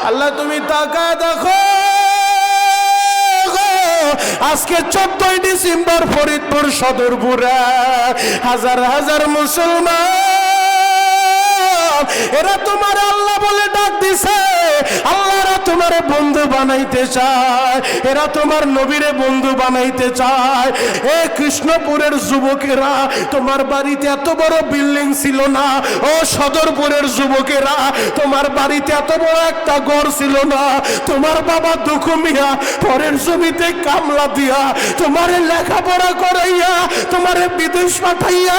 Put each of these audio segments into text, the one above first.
আল্লাহ তুমি তাকায় দেখো, আজকে 14ই ডিসেম্বর ফরিদপুর সদরপুরে হাজার হাজার মুসলমান এরা তোমার আল্লাহ বলে ডাক দিছে। আল্লাহরা তোমার বন্ধু বানাইতে চায়, এরা তোমার নবীরে বন্ধু বানাইতে চায়। এ কৃষ্ণপুরের যুবকেরা, তোমার বাড়িতে এত বড় বিল্ডিং ছিল না। ও সদরপুরের যুবকেরা, তোমার বাড়িতে এত বড় একটা ঘর ছিল না। তোমার বাবা দুঃখ মিয়া পরের জমিতে কামলা দিয়া তোমারে লেখাপড়া করাইয়া তোমারে বিদেশ পাঠাইয়া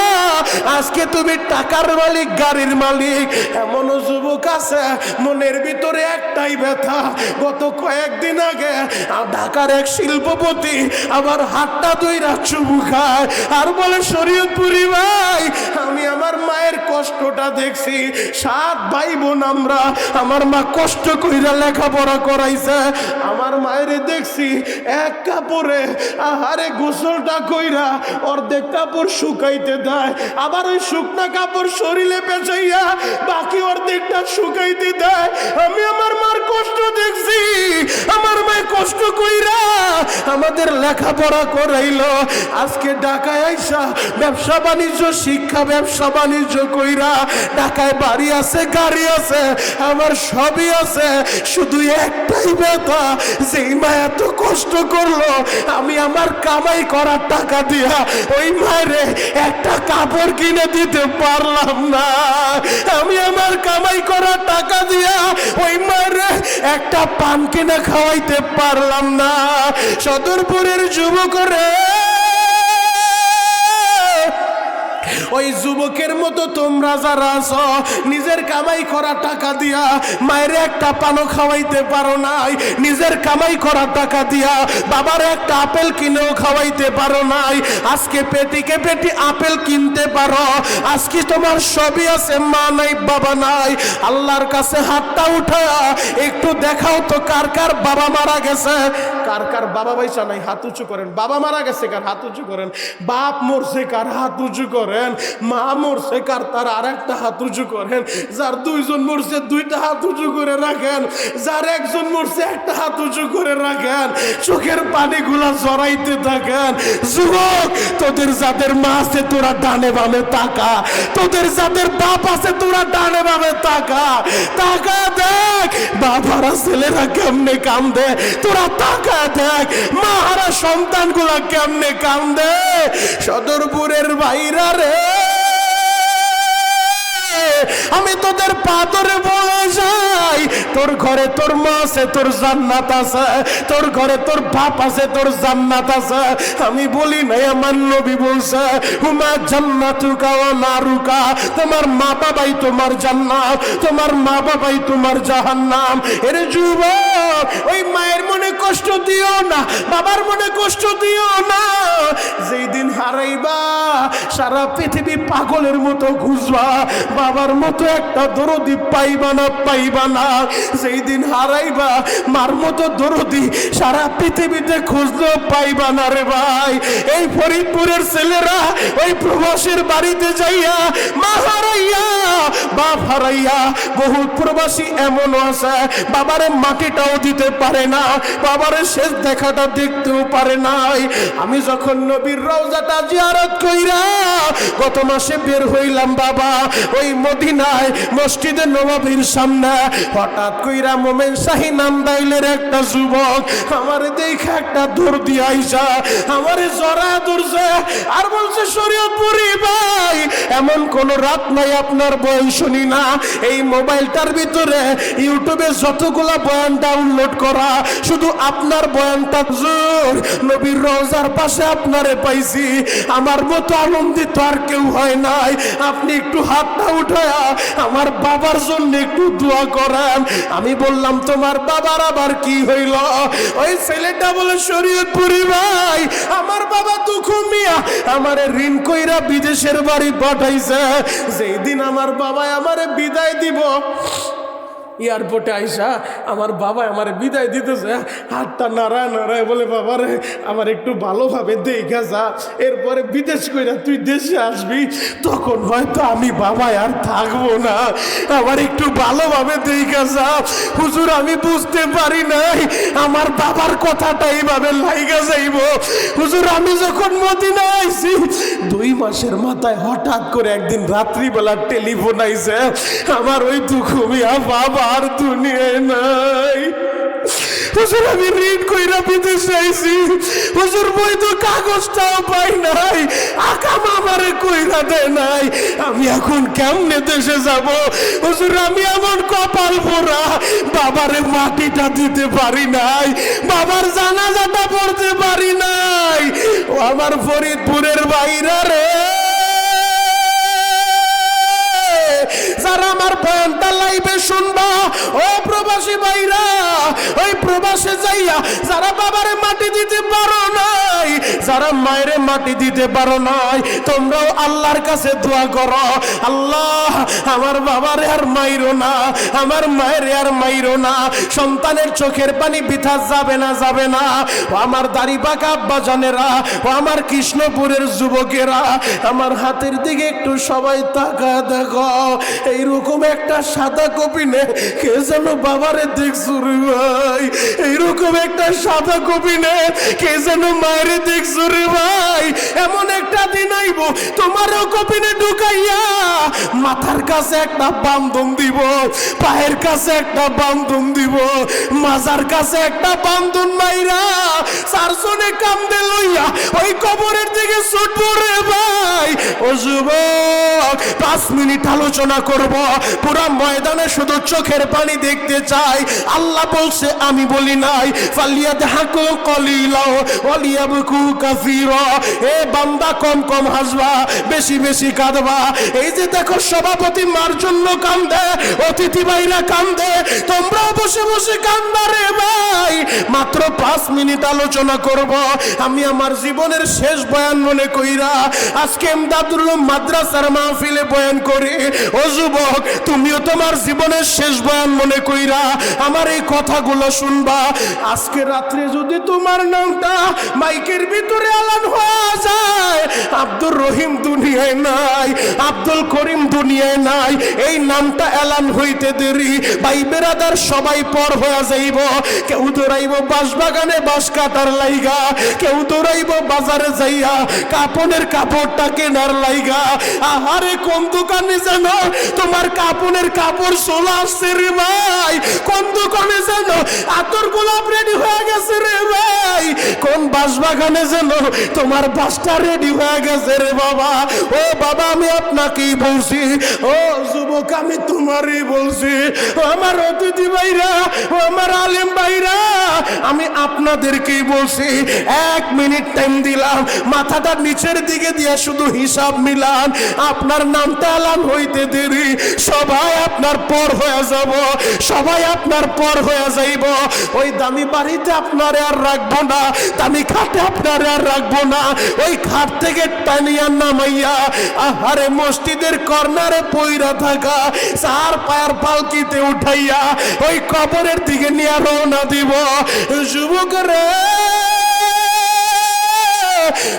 আজকে তুমি টাকার মালিক, গাড়ির মালিক। এমনও যুবক আছে মনের ভিতরে একটাই ব্যথা। গত কয়েকদিন আগে ঢাকার এক শিল্পপতি আবার হাতটা ধইরা চুমু খায় আর বলে, শরীয়তপুরি ভাই আমি আমার মায়ের কষ্টটা দেখছি। 7 ভাই বোন আমরা, আমার মা কষ্ট কইরা লেখাপড়া করাইছে। আমার মায়ের দেখছি এক কাপড়ে আহারে গোসলটা কইরা অর্ধেক কাপড় শুকাইতে দেয়, আবার ওই শুকনা কাপড় শরীরে পেঁচাইয়া বাকি অর্ধেকটা শুকাইতে দেয়। আমি আমার মার কষ্ট দেখছি। আমার মায়ের কষ্ট কইরা আমাদের লেখাপড়া করাইলো। আজকে ঢাকায় আইসা ব্যবসা বাণিজ্য, শিক্ষা ব্যবসা বাণিজ্য কইরা ঢাকায় বাড়ি আছে, গাড়ি আছে, আমার সবই আছে। শুধু একটাই ব্যথা, যেই মা এত কষ্ট করলো আমি আমার কামাই করার টাকা দিয়া ওই মায়েরে একটা কাপড় কিনে দিতে পারলাম না। আমি আমার কামাই করার টাকা দিয়া ওই মায়েরে একটা পান কিনে খাওয়াইতে পারলাম না। সদরপুরের যুবকরে, ওই যুবকের মতো তোমরা যারা আছো নিজের কামাই করা টাকা দিয়া মায়ের একটা পানও খাওয়াইতে পারো নাই, নিজের কামাই করা টাকা দিয়া বাবার একটা আপেল কিনেও খাওয়াইতে পারো নাই। আজকে পেটিকে পেটি আপেল কিনতে পারো, আজকে তোমার সবই আছে, মা নাই বাবা নাই। আল্লাহর কাছে হাতটা উঠায়া একটু দেখাও তো কার কার বাবা মারা গেছে, কার কার বাবা পয়সা নাই, হাত উঁচু করেন। বাবা মারা গেছে কার, হাত উঁচু করেন। বাপ মরছে কার, হাত উঁচু করেন। মা মরছে কার, তার আর একটা হাত উঁচু করেন। যার 2 জন মরছে 2টা হাত উঁচু করে রাখেন, যার 1 জন মরছে একটা হাত উঁচু করে রাখেন। চোখের পানিগুলা জড়াইতে থাকেন। যুবক, তোদের যাদের মা আছে তোরা ডানে বামে তাকা, তোদের যাদের বাপ আছে তোরা ডানে বামে তাকা। তাকা দেখ বাবারা ছেলেরা কেমনে কান্দে, তোরা তাকা দেখ মাহারা সন্তানগুলা কেমনে কান্দে। সদরপুরের ভাইরা রে, আমি তোদের পা ধরে বলে যাই, তোর ঘরে তোর মা আছে, তোর জান্নাত আছে, তোর ঘরে তোর বাপ আছে, তোর জান্নাত আছে। আমি বলি নাই, আমার নবী বলছে হুমা জান্নাতুকা ওয়া নারুকা, তোমার মা বাবাই তোমার জান্নাত, তোমার মা বাবাই তোমার জাহান্নাম। এর যুবক, ওই মায়ের মনে কষ্ট দিও না, বাবার মনে কষ্ট দিও না। যেই দিন হারাইবা সারা পৃথিবী পাগলের মতো খুঁজবা, বাবার মতো একটা দরদি পাইবা না, পাইবা না। যেই দিন হারাইবা মার মতো দরদি সারা পৃথিবীতে খুঁজলেও পাইবা না রে ভাই। এই ফরিদপুরের ছেলেরা ওই প্রবাসীর বাড়িতে যাইয়া মা হারাইয়া, বাপ হারাইয়া, বহুত প্রবাসী এমনও আছে বাবারে মাটিটাও দিতে পারে না, বাবারে শেষ দেখাটা দেখতেও পারে নাই। আমি যখন নবীর রওজাটা জিয়ারত কইরা গত মাসে বের হইলাম বাবা, ওই মদিনায় মসজিদে নববীর সামনে হঠাৎ কইরা মোমেন শাহী নামদাইলের একটা যুবক আমারে দেখে একটা দৌড় দিয়ে আইসা আমারে জড়া ধরছে আর বলছে, শরীয়তপুরি ভাই এমন কোন রাত নাই আপনার বয়ান শুনি না। এই মোবাইলটার ভিতরে ইউটিউবে যতগুলা বয়ান ডাউনলোড করা, শুধু আপনার বয়ানটা জোর নবীর রওজার পাশে আপনারে পাইছি, আমার মতো আনন্দিত আর কেউ হয় নাই। আপনি একটু হাতটা উঠায়া আমার বাবার জন্য একটু দোয়া করেন। আমি বললাম, তোমার বাবার আবার কি হইল? ওই ছেলেটা বলে, শরীয়তপুরি ভাই আমার বাবা দুঃখ মিয়া আমারে ঋণ কইরা বিদেশের বাড়ি পাঠাইছে। যেই দিন আমার বাবা আমারে বিদায় দিব এয়ারপোর্টে আইসা আমার বাবা আমার বিদায় দিতেছে, হাতটা নাড়ায় নাড়ায় বলে, বাবা রে আমার একটু ভালোভাবে দেখা যা, এরপরে বিদেশ কইরা তুই দেশে আসবি, তখন হয়তো আমি বাবা আর থাকবো না, আমার একটু ভালোভাবে দেখা যা। হুজুর আমি বুঝতে পারি নাই আমার বাবার কথাটা এইভাবে লাইগা যাইব। হুজুর আমি যখন মদিনা আইছি 2 মাসের মাথায় হঠাৎ করে একদিন রাত্রিবেলা টেলিফোন আইছে, আমার ওই দুঃখমিয়া বাবা আর দুনিয়ায় নাই। হুজুর আমি ঋণ কইরা বিদেশে আইছি, হুজুর বৈধ কাগজটাও পাই নাই, আকাম আমারে কইরা দেয় নাই, আমি এখন কেমনে দেশে যাব? হুজুর আমি এমন কপাল পোড়া, বাবারে মাটিটা দিতে পারি নাই, বাবার জানাজাটা পড়তে পারি নাই। ও আমার ফরিদপুরের বাইরা রে, যারা আমার বয়ানটা লাইভে শুনবা, ও প্রবাসী ভাইরা, ওই প্রবাসে যাইয়া যারা বাবারে মাটি দিতে পারো নাই, যারা মায়েরে মাটি দিতে পারো নাই, তোমরাও আল্লাহর কাছে দোয়া করো, আল্লাহ আমার বাবারে আর মাইরো না, আমার মায়েরে আর মাইরো না, সন্তানের চোখের পানি বৃথা যাবে না, যাবে না। ও আমার দাড়ি পাকা আব্বা জানেরা, ও আমার কৃষ্ণপুরের যুবকেরা, আমার হাতের দিকে একটু সবাই তাকা দেখো, এইরকম একটা সাদা কপি নে, কে যেন বাবারে দেখছো রে ভাই, এইরকম একটা সাদা কপি নে, কে যেন মায়েরে দেখছো রে ভাই। এমন একটা দিন আইব তোমারও কপিনে ঢুকাইয়া মাথার কাছে একটা বান্ধন দিব, পায়ের কাছে একটা বান্ধন দিব, মাজার কাছে একটা বান্ধন মাইরা 4 জনে কান্দে লইয়া ওই কবরের দিকে ছুটবো রে ভাই। ও যুবক 5 মিনিট আলোচনা করব, পুরা ময়দানে শুধু চোখের পানি দেখতে চাই। আল্লাহ বলছে, আমি বলি নাই, ফালিয়াদহাকু কলিলা ওয়ালিয়াবকু কাসীরা। এ বান্দা কম কম হাসবা, বেশি বেশি কাঁদবা। এই যে দেখো সভাপতি মার জন্য কান্দে, অতিথি ভাইরা কান্দে, তোমরাও বসে বসে কান্দা রে ভাই। মাত্র 5 মিনিট আলোচনা করব। আমি আমার জীবনের শেষ বয়ান মনে কইরা আজকে এমদাদুল মাদ্রাসার মাহফিলে বয়ান করি। ও যুবক, তুমিও তোমার জীবনের শেষ বয়ান মনে কইরা আমার এই কথাগুলো শুনবা। আজকে রাত্রে যদি তোমার নামটা মাইকের ভিতরে এলান হয়ে যায়, আব্দুর রহিম দুনিয়ায় নাই, আব্দুল করিম দুনিয়ায় নাই, এই নামটা এলান হইতে দেরি ভাই বেরাদার সবাই পর হয়ে যাইব। কেউ দৌড়াইব বাঁশবাগানে বাঁশ কাটার লাইগা, কেউ দৌড়াইব বাজারে যাইয়া কাপড়ের কাপড়টা কেনার লাইগা। আহারে কোন দোকানে যেন তোমার কাপড়ের কাপড় চলে আসছে রে ভাই, কোন দোকানে যেন আতর গোলাপ রেডি হয়ে গেছে রে ভাই, কোন বাঁশবাগানে যেন তোমার বাসটা রেডি হয়ে গেছে রে বাবা। ও বাবা আমি আপনাকেই বলছি, ও যুবক আমি তোমারই বলছি, ও আমার অতিথি ভাইরা, ও আমার আলেম ভাইরা, আমি আপনাদেরকেই বলছি। 1 মিনিট টাইম দিলাম, মাথাটা নিচের দিকে দিয়ে শুধু হিসাব মিলান। আপনার নামটা এলান হইতে দেরি, সবাই আপনার পর হয়ে যাব, সবাই আপনার পর হয়ে যাইব। ওই দামি বাড়িতে আপনারে আর রাখবো না, দামি খাটে আপনারে আর রাখবো না, ওই খাট থেকে টানিয়া নামাইয়া আহারে মসজিদের কর্নারে পইরা থাকা 4 পায়ের পালকিতে উঠাইয়া ওই কবরের দিকে নিয়ে রওনা দিব। যুবক রে,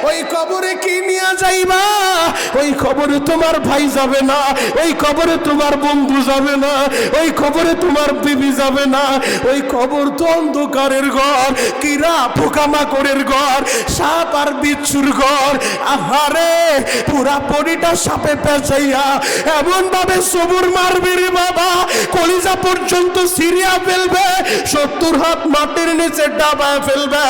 ওই কবরে কি নিয়ে যাইবা? ওই কবরে তোমার ভাই যাবে না, ওই কবরে তোমার বন্ধু যাবে না, ওই কবরে তোমার বিবি যাবে না। ওই কবর তো অন্ধকারের ঘর, কিরা পোকামাকড়ের ঘর, সাপ আর বিচ্ছুর ঘর। আহারে পুরা বডিটা সাপে পেঁচাইয়া এমন ভাবে সবুর মারবে রে বাবা, কলিজা পর্যন্ত সিরিয়া ফেলবে, 70 হাত মাটির নিচে ডাবায় ফেলবে,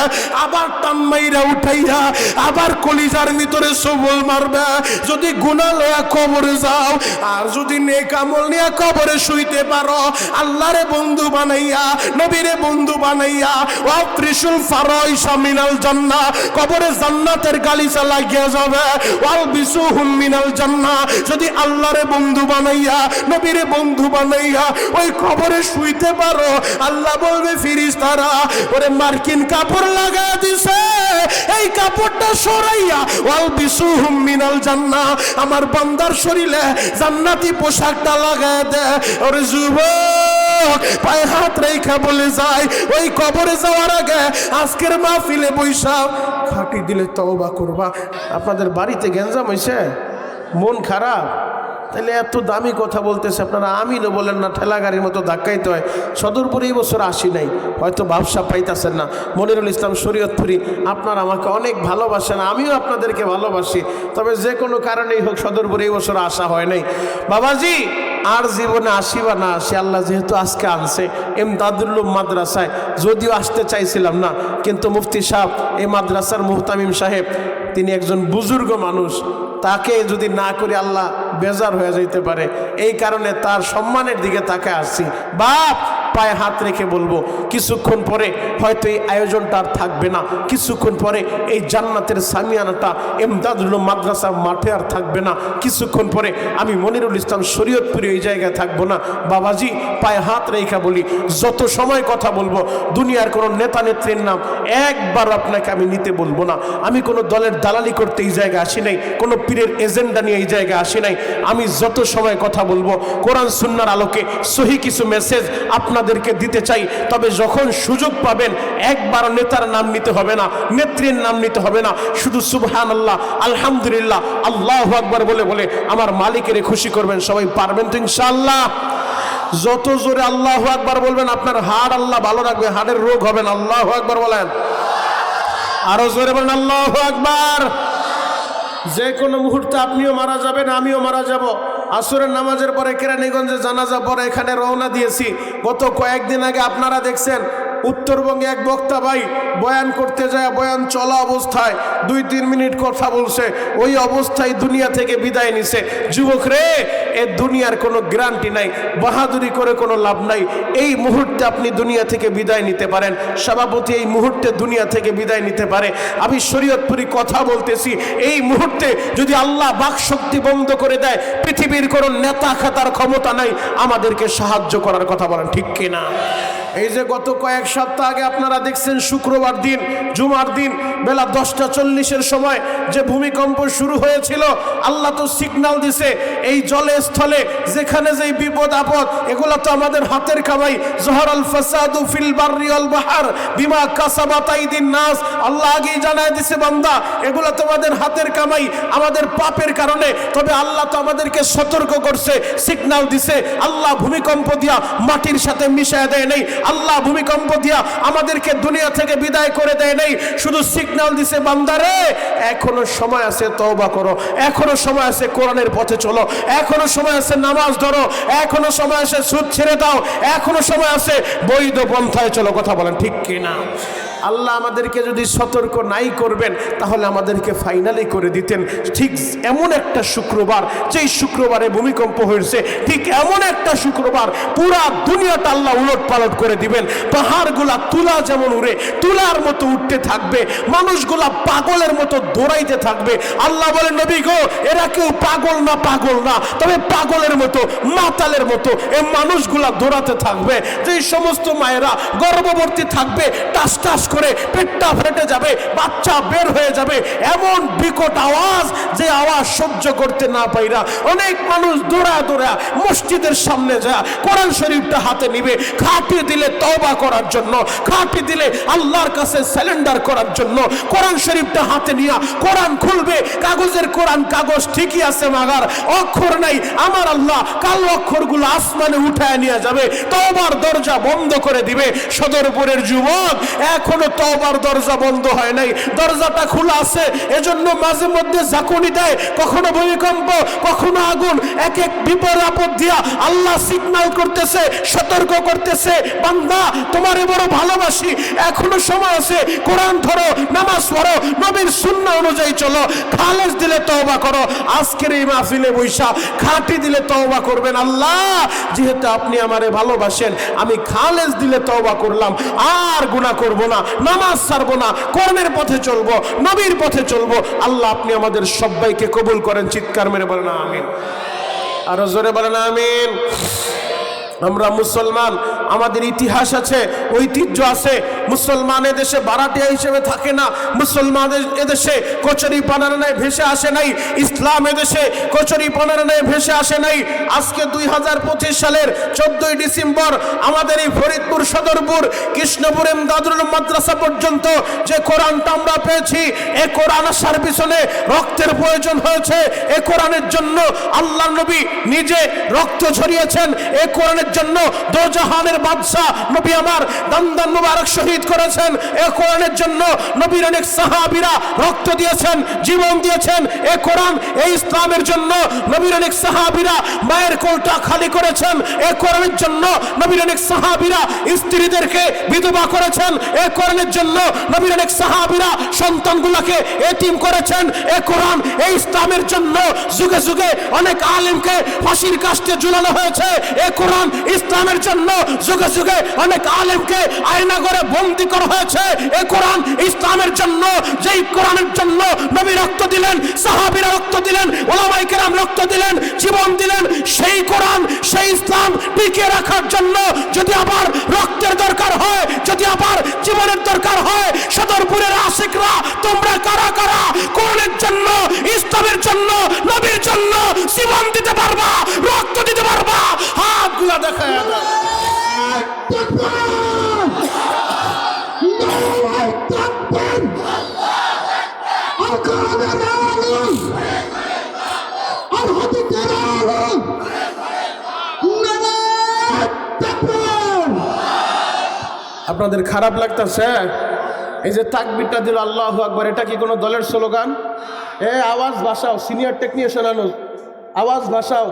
আবার টান মাইরা উঠাইয়া আবার কলিজার ভিতরে সবল মারবে। যদি গুনাহ লয়া কবরে যাও, আর যদি নেক আমল নিয়ে কবরে শুইতে পারো, আল্লাহরে বন্ধু বানাইয়া, নবীরে বন্ধু বানাইয়া, ওয়া ত্রিশুল ফারাইসা মিনাল জান্নাহ, কবরে জান্নাতের গালিচা লাগিয়া যাবে। ওয়াল বিসুহুম মিনাল জান্নাহ, যদি আল্লাহরে বন্ধু বানাইয়া, নবীরে বন্ধু বানাইয়া ওই কবরে শুইতে পারো, আল্লাহ বলবে ফেরেশতারা, ওরে মার্কিন কাপড় লাগায় দিছে, এই কাপড়টা সরাইয়া ওয়াল বিসুহুম মিনাল জান্নাহ, আমার বান্দার শরীরে জান্নাতি পোশাকটা লাগায় দে। ওরে যুবক যুবক পায়ে হাত রেখা বলে যায়, ওই কবরে যাওয়ার আগে আজকের মাহফিলে বৈশা খাটি দিলে তওবা করবা। আপনাদের বাড়িতে গ্যাঞ্জাম হয়েছে, মন খারাপ, তাহলে এত দামি কথা বলতেছে আপনারা আমিনও বলেন না, ঠেলা গাড়ির মতো ধাক্কাইতে হয়। সদরপুরে এই বছর আসি নাই, হয়তো ব্যবসা পাইতেছেন না। মনিরুল ইসলাম শরীয়তপুরি, আপনারা আমাকে অনেক ভালোবাসেন, আমিও আপনাদেরকে ভালোবাসি, তবে যে কোনো কারণেই হোক সদরপুরে এই বছর আসা হয় নাই। বাবাজি আর জীবনে আসি বা না আসি, আল্লাহ যেহেতু আজকে আনছে ইমদাদুল উলুম মাদ্রাসায়, যদিও আসতে চাইছিলাম না, কিন্তু মুফতি সাহেব, এই মাদ্রাসার মুহতামিম সাহেব, তিনি একজন বুজুর্গ মানুষ, তাকে যদি না করি আল্লাহ বেজার হয়ে যাইতে পারে, এই কারণে তার সম্মানের দিকে তাকে আসছি। বাপ পায়ে হাত রেখে বলবো, কিছুক্ষণ পরে হয়তো এই আয়োজনটা আর থাকবে না, কিছুক্ষণ পরে এই জান্নাতের সামিয়ানাটা ইমদাদুল উলুম মাদ্রাসার মাঠে আর থাকবে না, কিছুক্ষণ পরে আমি মনিরুল ইসলাম শরীয়তপুরে এই জায়গায় থাকবো না। বাবাজি পায়ে হাত রেখা বলি, যত সময় কথা বলবো দুনিয়ার কোনো নেতা নেত্রীর নাম একবার আপনাকে আমি নিতে বলবো না। আমি কোনো দলের দালালি করতে এই জায়গায় আসি নাই, কোনো পীরের এজেন্ডা নিয়ে এই জায়গায় আসি নাই। আমি যত সময় কথা বলবো কোরআন সুন্নাহর আলোকে সহি কিছু মেসেজ আপনাদেরকে দিতে চাই। তবে যখন সুযোগ পাবেন একবার নেতার নাম নিতে হবে না, নেত্রীর নাম নিতে হবে না, শুধু সুবহানাল্লাহ আলহামদুলিল্লাহ আল্লাহু আকবার বলে বলে আমার মালিকের খুশি করবেন। সবাই পারবেন তো ইনশাআল্লাহ? যত জোরে আল্লাহু আকবার বলবেন আপনার হাড় আল্লাহ ভালো রাখবে, হাড়ের রোগ হবে না। আল্লাহু আকবার বলেন, আরো জোরে বলেন আল্লাহু আকবার। যে কোনো মুহূর্তে আপনিও মারা যাবেন, আমিও মারা যাব। আসরের নামাজের পরে কেরানীগঞ্জে জানাজা পরে এখানে রওনা দিয়েছি। গত কয়েকদিন আগে আপনারা দেখছেন উত্তরবঙ্গে এক বক্তা ভাই বয়ান করতে যায়, বয়ান চলা অবস্থায় 2-3 মিনিট কথা বলছে, ওই অবস্থায় দুনিয়া থেকে বিদায় নিছে। যুবক রে, এ দুনিয়ার কোনো গ্যারান্টি নাই, বাহাদুরি করে কোনো লাভ নাই। এই মুহূর্তে আপনি দুনিয়া থেকে বিদায় নিতে পারেন, সভাপতি এই মুহূর্তে দুনিয়া থেকে বিদায় নিতে পারে। আমি শরীয়তপুরি কথা বলতেছি, এই মুহূর্তে যদি আল্লাহ বাকশক্তি বন্ধ করে দেয়, পৃথিবীর কোনো নেতা খাতার ক্ষমতা নাই আমাদেরকে সাহায্য করার। কথা বলেন ঠিক কিনা? এই যে গত কয়েক সপ্তাহ আগে আপনারা দেখছেন শুক্রবার দিন, জুমার দিন বেলা 10:40-এর সময় যে ভূমিকম্প শুরু হয়েছিল, আল্লাহ তো সিগন্যাল দিছে এই জলে স্থলে যেখানে যেই বিপদ আপদ, এগুলো তো আমাদের হাতের কামাই। জহরাল ফাসাদু ফিল বাররি ওয়াল বাহর বিমা কাসাবাত আইদিন নাস, আল্লাহ আগেই জানায় দিছে বান্দা এগুলো তোমাদের হাতের কামাই, আমাদের পাপের কারণে। তবে আল্লাহ তো আমাদেরকে সতর্ক করছে, সিগন্যাল দিছে। আল্লাহ ভূমিকম্প দিয়া মাটির সাথে মিশায় দেয় নাই, আল্লাহ ভূমিকম্প দিয়া আমাদেরকে দুনিয়া থেকে বিদায় করে দেয় নাই, শুধু সিগন্যাল দিছে বান্দারে এখনো সময় আছে তওবা করো, এখনো সময় আছে কোরআনের পথে চলো, এখনো সময় আছে নামাজ ধরো, এখনো সময় আছে সুদ ছেড়ে দাও, এখনো সময় আছে বৈধ পন্থায় চলো। কথা বলেন ঠিক কিনা? আল্লাহ আমাদেরকে যদি সতর্ক নাই করবেন তাহলে আমাদেরকে ফাইনালি করে দিতেন। ঠিক এমন একটা শুক্রবার, যেই শুক্রবারে ভূমিকম্প হয়েছে, ঠিক এমন একটা শুক্রবার পুরা দুনিয়াটা আল্লাহ উলট পালট করে দিবেন। পাহাড়গুলা তুলা যেমন উড়ে তুলার মতো উঠতে থাকবে, মানুষগুলা পাগলের মতো দৌড়াইতে থাকবে। আল্লাহ বলেন নবী গো, এরা কেউ পাগল না, তবে পাগলের মতো মাতালের মতো এই মানুষগুলা দৌড়াতে থাকবে। যেই সমস্ত মায়েরা গর্ভবতী থাকবে, টাস টাস করে পেটটা ফেটে যাবে, বাচ্চা বের হয়ে যাবে, এমন বিকট আওয়াজ যে আওয়াজ সহ্য করতে না পাইরা অনেক মানুষ দৌড়া মসজিদের সামনে যায় কোরআন শরীফটা হাতে নিবে, খাটি দিলে তওবা করার জন্য, খাটি দিলে আল্লাহর কাছে সারেন্ডার করার জন্য কোরআন শরীফটা হাতে নিয়া কোরআন খুলবে। কাগজের কোরআন কাগজ ঠিকই আছে, মাগার অক্ষর নাই। আমার আল্লাহ কালো অক্ষরগুলো আসমানে উঠায় নিয়ে যাবে, তওবার দরজা বন্ধ করে দিবে। সদরপুরের যুবক, এখনো তওবার দরজা বন্ধ হয় নাই, দরজাটা খোলা আছে। এজন্য মাঝে মধ্যে ঝাঁকুনি দেয়, কখনো ভূমিকম্প, কখনো আগুন, এক এক বিপদ আপদ দিয়া আল্লাহ সিগন্যাল করতেছে, সতর্ক করতেছে, বান্দা তোমারে বড় ভালোবাসি, এখনো সময় আছে, কোরআন ধরো, নামাজ পড়ো, নবীর সুন্নাহ অনুযায়ী চলো, খালেস দিলে তওবা করো। আজকের এই মাহফিলে বৈশা খাঁটি দিলে তওবা করবেন। আল্লাহ যেহেতু আপনি আমারে ভালোবাসেন, আমি খালেস দিলে তওবা করলাম, আর গুনাহ করব না, নামাজ ছাড়বো না, কোরআনের পথে চলবো, নবীর পথে চলবো। আল্লাহ আপনি আমাদের সবাইকে কবুল করেন। চিৎকার মেরে বলেন আমিন, আরো জোরে বলেন আমিন। আমরা মুসলমান, আমাদের ইতিহাস আছে, ঐতিহ্য আছে। মুসলমান এদেশে বারাটিয়া হিসেবে থাকে না, মুসলমান এদেশে কচুরি পানার ন্যায় ভেসে আসে নাই, ইসলাম এদেশে কচুরি পানার ন্যায় ভেসে আসে নাই। আজকে 2025 সালের 14ই ডিসেম্বর আমাদের এই ফরিদপুর সদরপুর কৃষ্ণপুর ইমদাদুল মাদ্রাসা পর্যন্ত যে কোরআনটা আমরা পেয়েছি, এই কোরআন আসার পিছনে রক্তের প্রয়োজন হয়েছে। এই কোরআনের জন্য আল্লাহ নবী নিজে রক্ত ঝরিয়েছেন। এই কোরআনের জন্য দোজাহানের বাদশাহ নবী আমার দান্দান মুবারক শহীদ করেছেন। এই কোরআনের জন্য নবীর অনেক সাহাবীরা রক্ত দিয়েছেন, জীবন দিয়েছেন। এই কোরআন, এই ইসলামের জন্য নবীর অনেক সাহাবীরা মায়ের কোলটা খালি করেছেন। এই কোরআনের জন্য নবীর অনেক সাহাবীরা স্ত্রীদেরকে বিধবা করেছেন। এই কোরআনের জন্য নবীর অনেক সাহাবীরা সন্তানগুলোকে এতিম করেছেন। এই কোরআন, এই ইসলামের জন্য যুগে যুগে অনেক আলেমকে ফাঁসির কাস্টে ঝুলানো হয়েছে। এই কোরআন ইসলামের জন্য যুগে যুগে অনেক আলেমকে আয়না করে বন্দী করা হয়েছে। এই কোরআন ইসলামের জন্য, যেই কোরআনের জন্য নবী রক্ত দিলেন, সাহাবীরা রক্ত দিলেন, ওলামায়ে কেরাম রক্ত দিলেন, জীবন দিলেন, সেই কোরআন, সেই ইসলাম টিকিয়ে রাখার জন্য যদি আবার রক্তের দরকার হয়, যদি আবার জীবনের দরকার হয়, সদরপুরের আশিকরা তোমরা কারা কারা কোরআনের জন্য, ইসলামের জন্য, নবীর জন্য জীবন দিতে পারবা, রক্ত দিতে পারবা? হাতগুলা দেখায় দাও। আপনাদের খারাপ লাগতেছে এই যে তাকবীরটা দিল আল্লাহু আকবার, এটা কি কোনো দলের স্লোগান? আওয়াজ ভাসাও, সিনিয়র টেকনিশিয়ান আনুস, আওয়াজ ভাসাও,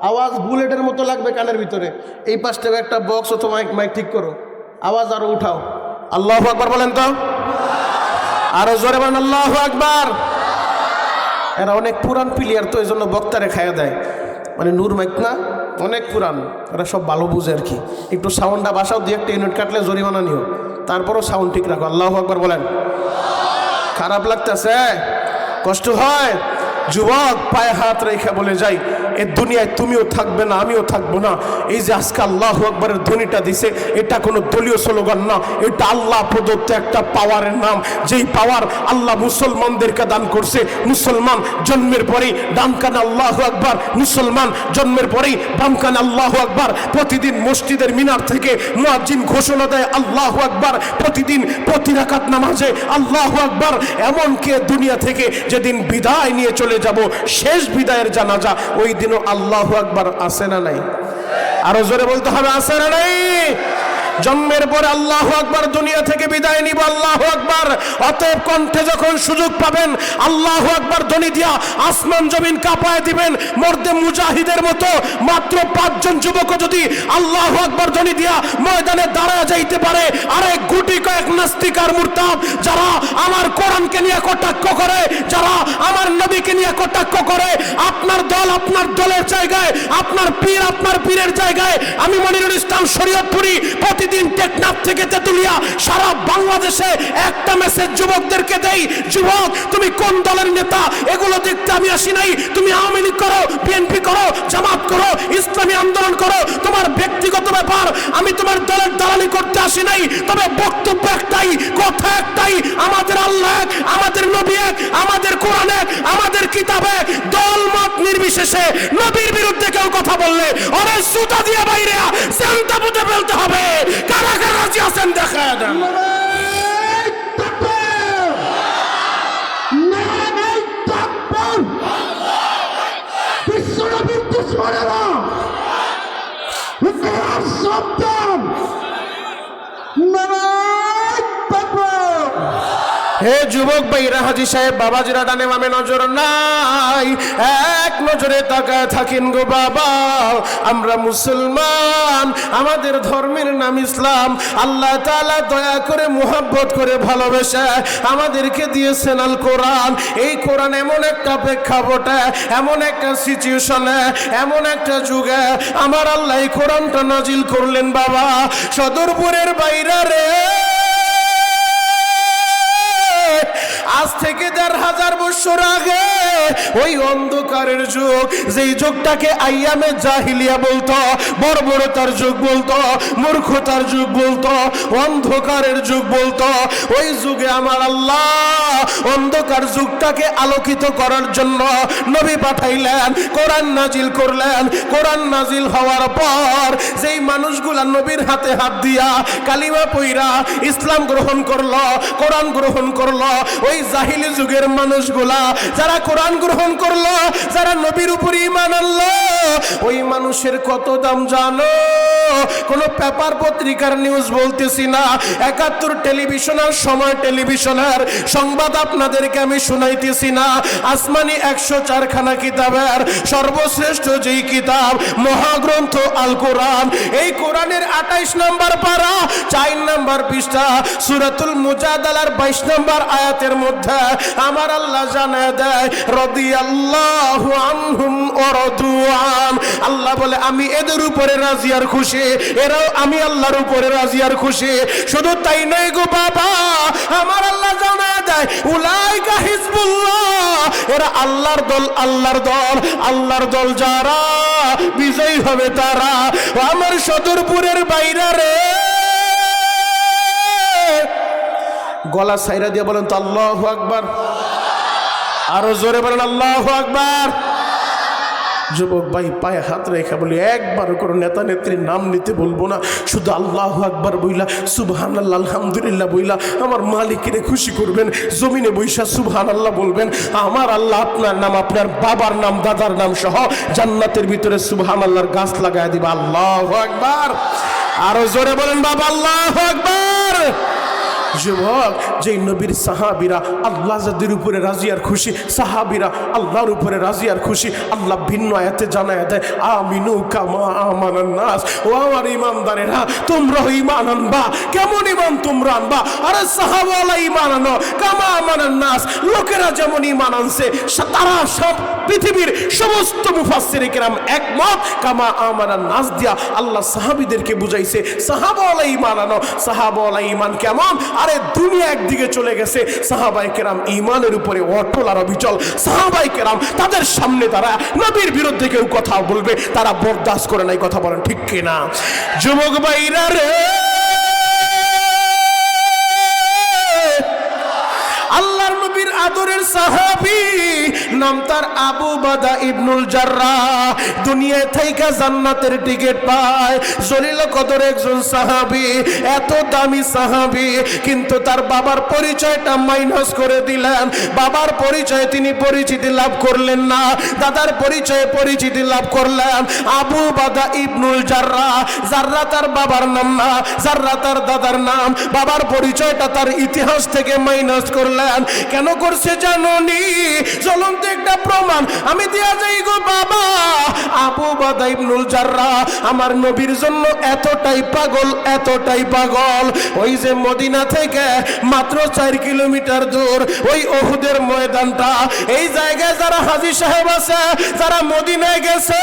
আওয়াজ বুলেটের মতো লাগবে কানের ভিতরে। এই পাশ থেকে একটা বক্স অথবা মাইক ঠিক করো, আওয়াজ আরো উঠাও। আল্লাহু আকবার বলেন তো, আরো জোরে বলেন আল্লাহু আকবার। এরা অনেক পুরান প্লেয়ার তো, এই জন্য বক্তারে খাইয়া দেয়, মানে নূর মাইক না, অনেক পুরান, এরা সব ভালো বুঝে আর কি। একটু সাউন্ডটা বাসাও, দিয়ে একটা ইউনিট কাটলে জরিমানা নিও, তারপরও সাউন্ড ঠিক রাখো। আল্লাহু আকবার বলেন। খারাপ লাগতেছে, কষ্ট হয়? যুবক পায়ে হাত রেখে বলে যাই, এ দুনিয়ায় তুমিও থাকবে না, আমিও থাকবো না। এই যে আজকে আল্লাহু আকবারের ধ্বনিটা দিছে, এটা কোনো দলীয় স্লোগান না, এটা আল্লাহ প্রদত্ত একটা পাওয়ারের নাম, যেই পাওয়ার আল্লাহ মুসলমানদেরকে দান করছে। মুসলমান জন্মের পরেই ডান কানে আল্লাহু আকবার, মুসলমান জন্মের পরেই বাম কানে আল্লাহু আকবার। প্রতিদিন মসজিদের মিনার থেকে মুয়াজ্জিন ঘোষণা দেয় আল্লাহু আকবার, প্রতিদিন প্রতি রাকাত নামাজে আল্লাহু আকবার। এমনকি দুনিয়া থেকে যেদিন বিদায় নিয়ে চলে যাব, শেষ বিদায়ের জানাজা, ওই দিনও আল্লাহু আকবার আছে না নাই? আরো জোরে বলতে হবে, আছে না নাই? জন্মের পরে আল্লাহু আকবার, দুনিয়া থেকে বিদায় নিব আল্লাহু আকবার। অতএব কণ্ঠে যখন সুযোগ পাবেন আল্লাহু আকবার ধ্বনি দিয়া আসমান জমিন কাঁপায় দিবেন। মর্দে মুজাহিদের মতো মাত্র 5 জন যুবক যদি আল্লাহু আকবার ধ্বনি দিয়া ময়দানে দাঁড়ায় যাইতে পারে, আরে গুটি কয়েক নাস্তিক আর মুরতাদ যারা আমার কোরআনকে নিয়ে কটাক্ষ করে, যারা আমার নবীকে নিয়ে কটাক্ষ করে, আপনার দল আপনার দলের জায়গায়, আপনার পীর আপনার পীরের জায়গায়। আমি মনিরুল ইসলাম শরীয়তপুরী প্রতিদিন টেকনাফ থেকে তেতুলিয়া সারা বাংলাদেশে একটা মেসেজ যুবকদেরকে দেই, যুবক তুমি কোন দলের নেতা এগুলো দেখতে আমি আসি নাই। তুমি আওয়ামী লীগ করো, বিএনপি করো, জামাত করো, ইসলামী আন্দোলন করো, তোমার ব্যক্তিগত ব্যাপার, আমি তোমার দলের দালালি করতে আসি নাই। তবে বক্তব্য একটাই, কথা একটাই, আমাদের আল্লাহ এক, আমাদের নবী এক, আমাদের কোরআন এক, আমাদের কিতাবে। দল মত নির্বিশেষে নবীর বিরুদ্ধে কেউ কথা বললে ওরে সুতা দিয়ে বাইরে সেন্টা বুঝে ফেলতে হবে। কারা কারা রাজি আছেন দেখায় দেন। হে যুবক ভাইরা, হাজী সাহেব বাবাজিরা ডানে বামে নজর নাই, এক নজরে তাকায় থাকেন গো বাবা। আমরা মুসলমান, আমাদের ধর্মের নাম ইসলাম। আল্লাহ তাআলা দয়া করে মুহাব্বত করে ভালোবেসে আমাদেরকে দিয়েছেন আল কোরআন। এই কোরআন এমন একটা প্রেক্ষাপটে, এমন একটা সিচুয়েশনে, এমন একটা যুগে আমার আল্লাহ এই কোরআনটা নাজিল করলেন বাবা। সদরপুরের বাইরে রে আজ থেকে ১৫০০ বছর আগে ওই অন্ধকারের যুগ, যেই যুগটাকে আইয়ামে জাহিলিয়া বলতো, বর্বরতার যুগ বলতো, মূর্খতার যুগ বলতো, অন্ধকারের যুগ বলতো, ওই যুগে আমার আল্লাহ অন্ধকার যুগটাকে আলোকিত করার জন্য নবী পাঠাইলেন, কোরআন নাজিল করলেন। কোরআন নাজিল হওয়ার পর যেই মানুষগুলা নবীর হাতে হাত দিয়া কালিমা পইরা ইসলাম গ্রহণ করলো, কোরআন গ্রহণ করলো, ওই জাহিলি যুগের মানুষগুলা যারা কোরআন গ্রহণ করলো, যারা নবীর উপর ঈমান আনলো, ওই মানুষের কত দাম জানো? কোনো পেপার পত্রিকার নিউজ বলতেছি না, ৭১ টেলিভিশনের সময় টেলিভিশনের সংবাদ আপনাদেরকে আমি শুনাইতেছি না। আসমানি ১০৪ খানা কিতাবের সর্বশ্রেষ্ঠ যেই কিতাব মহাগ্রন্থ আল কোরআন, এই কোরআনের ২৮ নম্বর পারা ৪ নম্বর পৃষ্ঠা সূরাতুল মুজাদালার ২২ নম্বর আয়াতের মধ্যে আমার আল্লাহ জানায় দেয়, রাদিয়াল্লাহু আনহুম ওয়া রাদু আন। আল্লাহ বলে আমি এদের উপরে রাজি আর খুশি, এরাও আমি আল্লাহর উপরে রাজি আর খুশি। শুধু তাই নয় গো বাবা, আমার আল্লাহ জানায় দেয় উলাইকা হিজবুল্লাহ, এরা আল্লাহর দল, আল্লাহর দল, আল্লাহর দল যারা বিজয়ী হবে তারা। আমার সদরপুরের বাইরে রে, গলা সাইরা দিয়ে বলেন তো আল্লাহু আকবার, আরো জোরে বলেন আল্লাহু আকবার। যুবক ভাই পায়ে হাত রেখা বলি, একবার কোনো নেতা নেত্রীর নাম নিতে বলবো না, শুধু আল্লাহু আকবার বইলা সুবহানাল্লাহ আলহামদুলিল্লাহ বইলা আমার মালিকের খুশি করবেন। জমিনে বৈশা সুবহানাল্লাহ বলবেন, আমার আল্লাহ আপনার নাম, আপনার বাবার নাম, দাদার নাম সহ জান্নাতের ভিতরে সুবহানাল্লাহর গাছ লাগায় দিবা। আল্লাহু আকবার, আরো জোরে বলেন বাবা আল্লাহু আকবার। যুবক, যেই নবীর সাহাবীরা আল্লাহ যাদের উপরে রাজি আর খুশি, সাহাবীরা আল্লাহর উপরে রাজি আর খুশি, আল্লাহ ভিন্ন আয়াতে জানায় দেয় আমিনু কামা আমানান নাস। ও আমার ইমানদারেরা, তোমরা ঈমান আনবা। কেমন ঈমান তোমরা আনবা? আরে সাহাবারা ঈমান আনো কামা আমানান নাস, লোকেরা যেমন ঈমান আনছে তারা সব পৃথিবীর সমস্ত মুফাসসিরে কেরাম একমত। কামা আমানান নাস দিয়া আল্লাহ সাহাবীদেরকে বুঝাইছে সাহাবারা ঈমান আনো। সাহাবারা ঈমান কেমন? আরে দুনিয়া একদিকে চলে গেছে, সাহাবায়ে কেরাম ঈমানের উপরে অটল আর অবিচল। সাহাবায়ে কেরাম তাদের সামনে তারা নবীর বিরুদ্ধে কেউ কথা বলবে তারা বরদাস্ত করে নাই। কথা বলেন ঠিক কিনা? যুবক ভাইরা রে, আল্লাহর নবীর আদরের সাহাবী নাম তার আবু বাদা ইবনুল জাররাহ, দুনিয়ায় থেকে জান্নাতের টিকিট পায়। জলিল কদর একজন সাহাবী, এত দামি সাহাবী, কিন্তু তার বাবার পরিচয়টা মাইনাস করে দিলেন। বাবার পরিচয়ে তিনি পরিচিতি লাভ করলেন না, দাদার পরিচয়ে পরিচিতি লাভ করলেন। আবু বাদা ইবনুল জাররাহ, জাররাহ তার বাবার নাম না, জাররাহ তার দাদার নাম। বাবার পরিচয়টা তার ইতিহাস থেকে মাইনাস করলেন। কেন করছে জানোনি? জ্বলন্ত একটা প্রমাণ আমি দিয়া যাই গো বাবা। আবু বাদা ইবনুল জাররাহ আমার নবীর জন্য এতটাই পাগল, এতটাই পাগল, ওই যে মদিনা থেকে মাত্র 4 কিলোমিটার দূর ওই উহুদের ময়দানটা, এই জায়গায় যারা হাজী সাহেব আছে, যারা মদিনায় গেছে,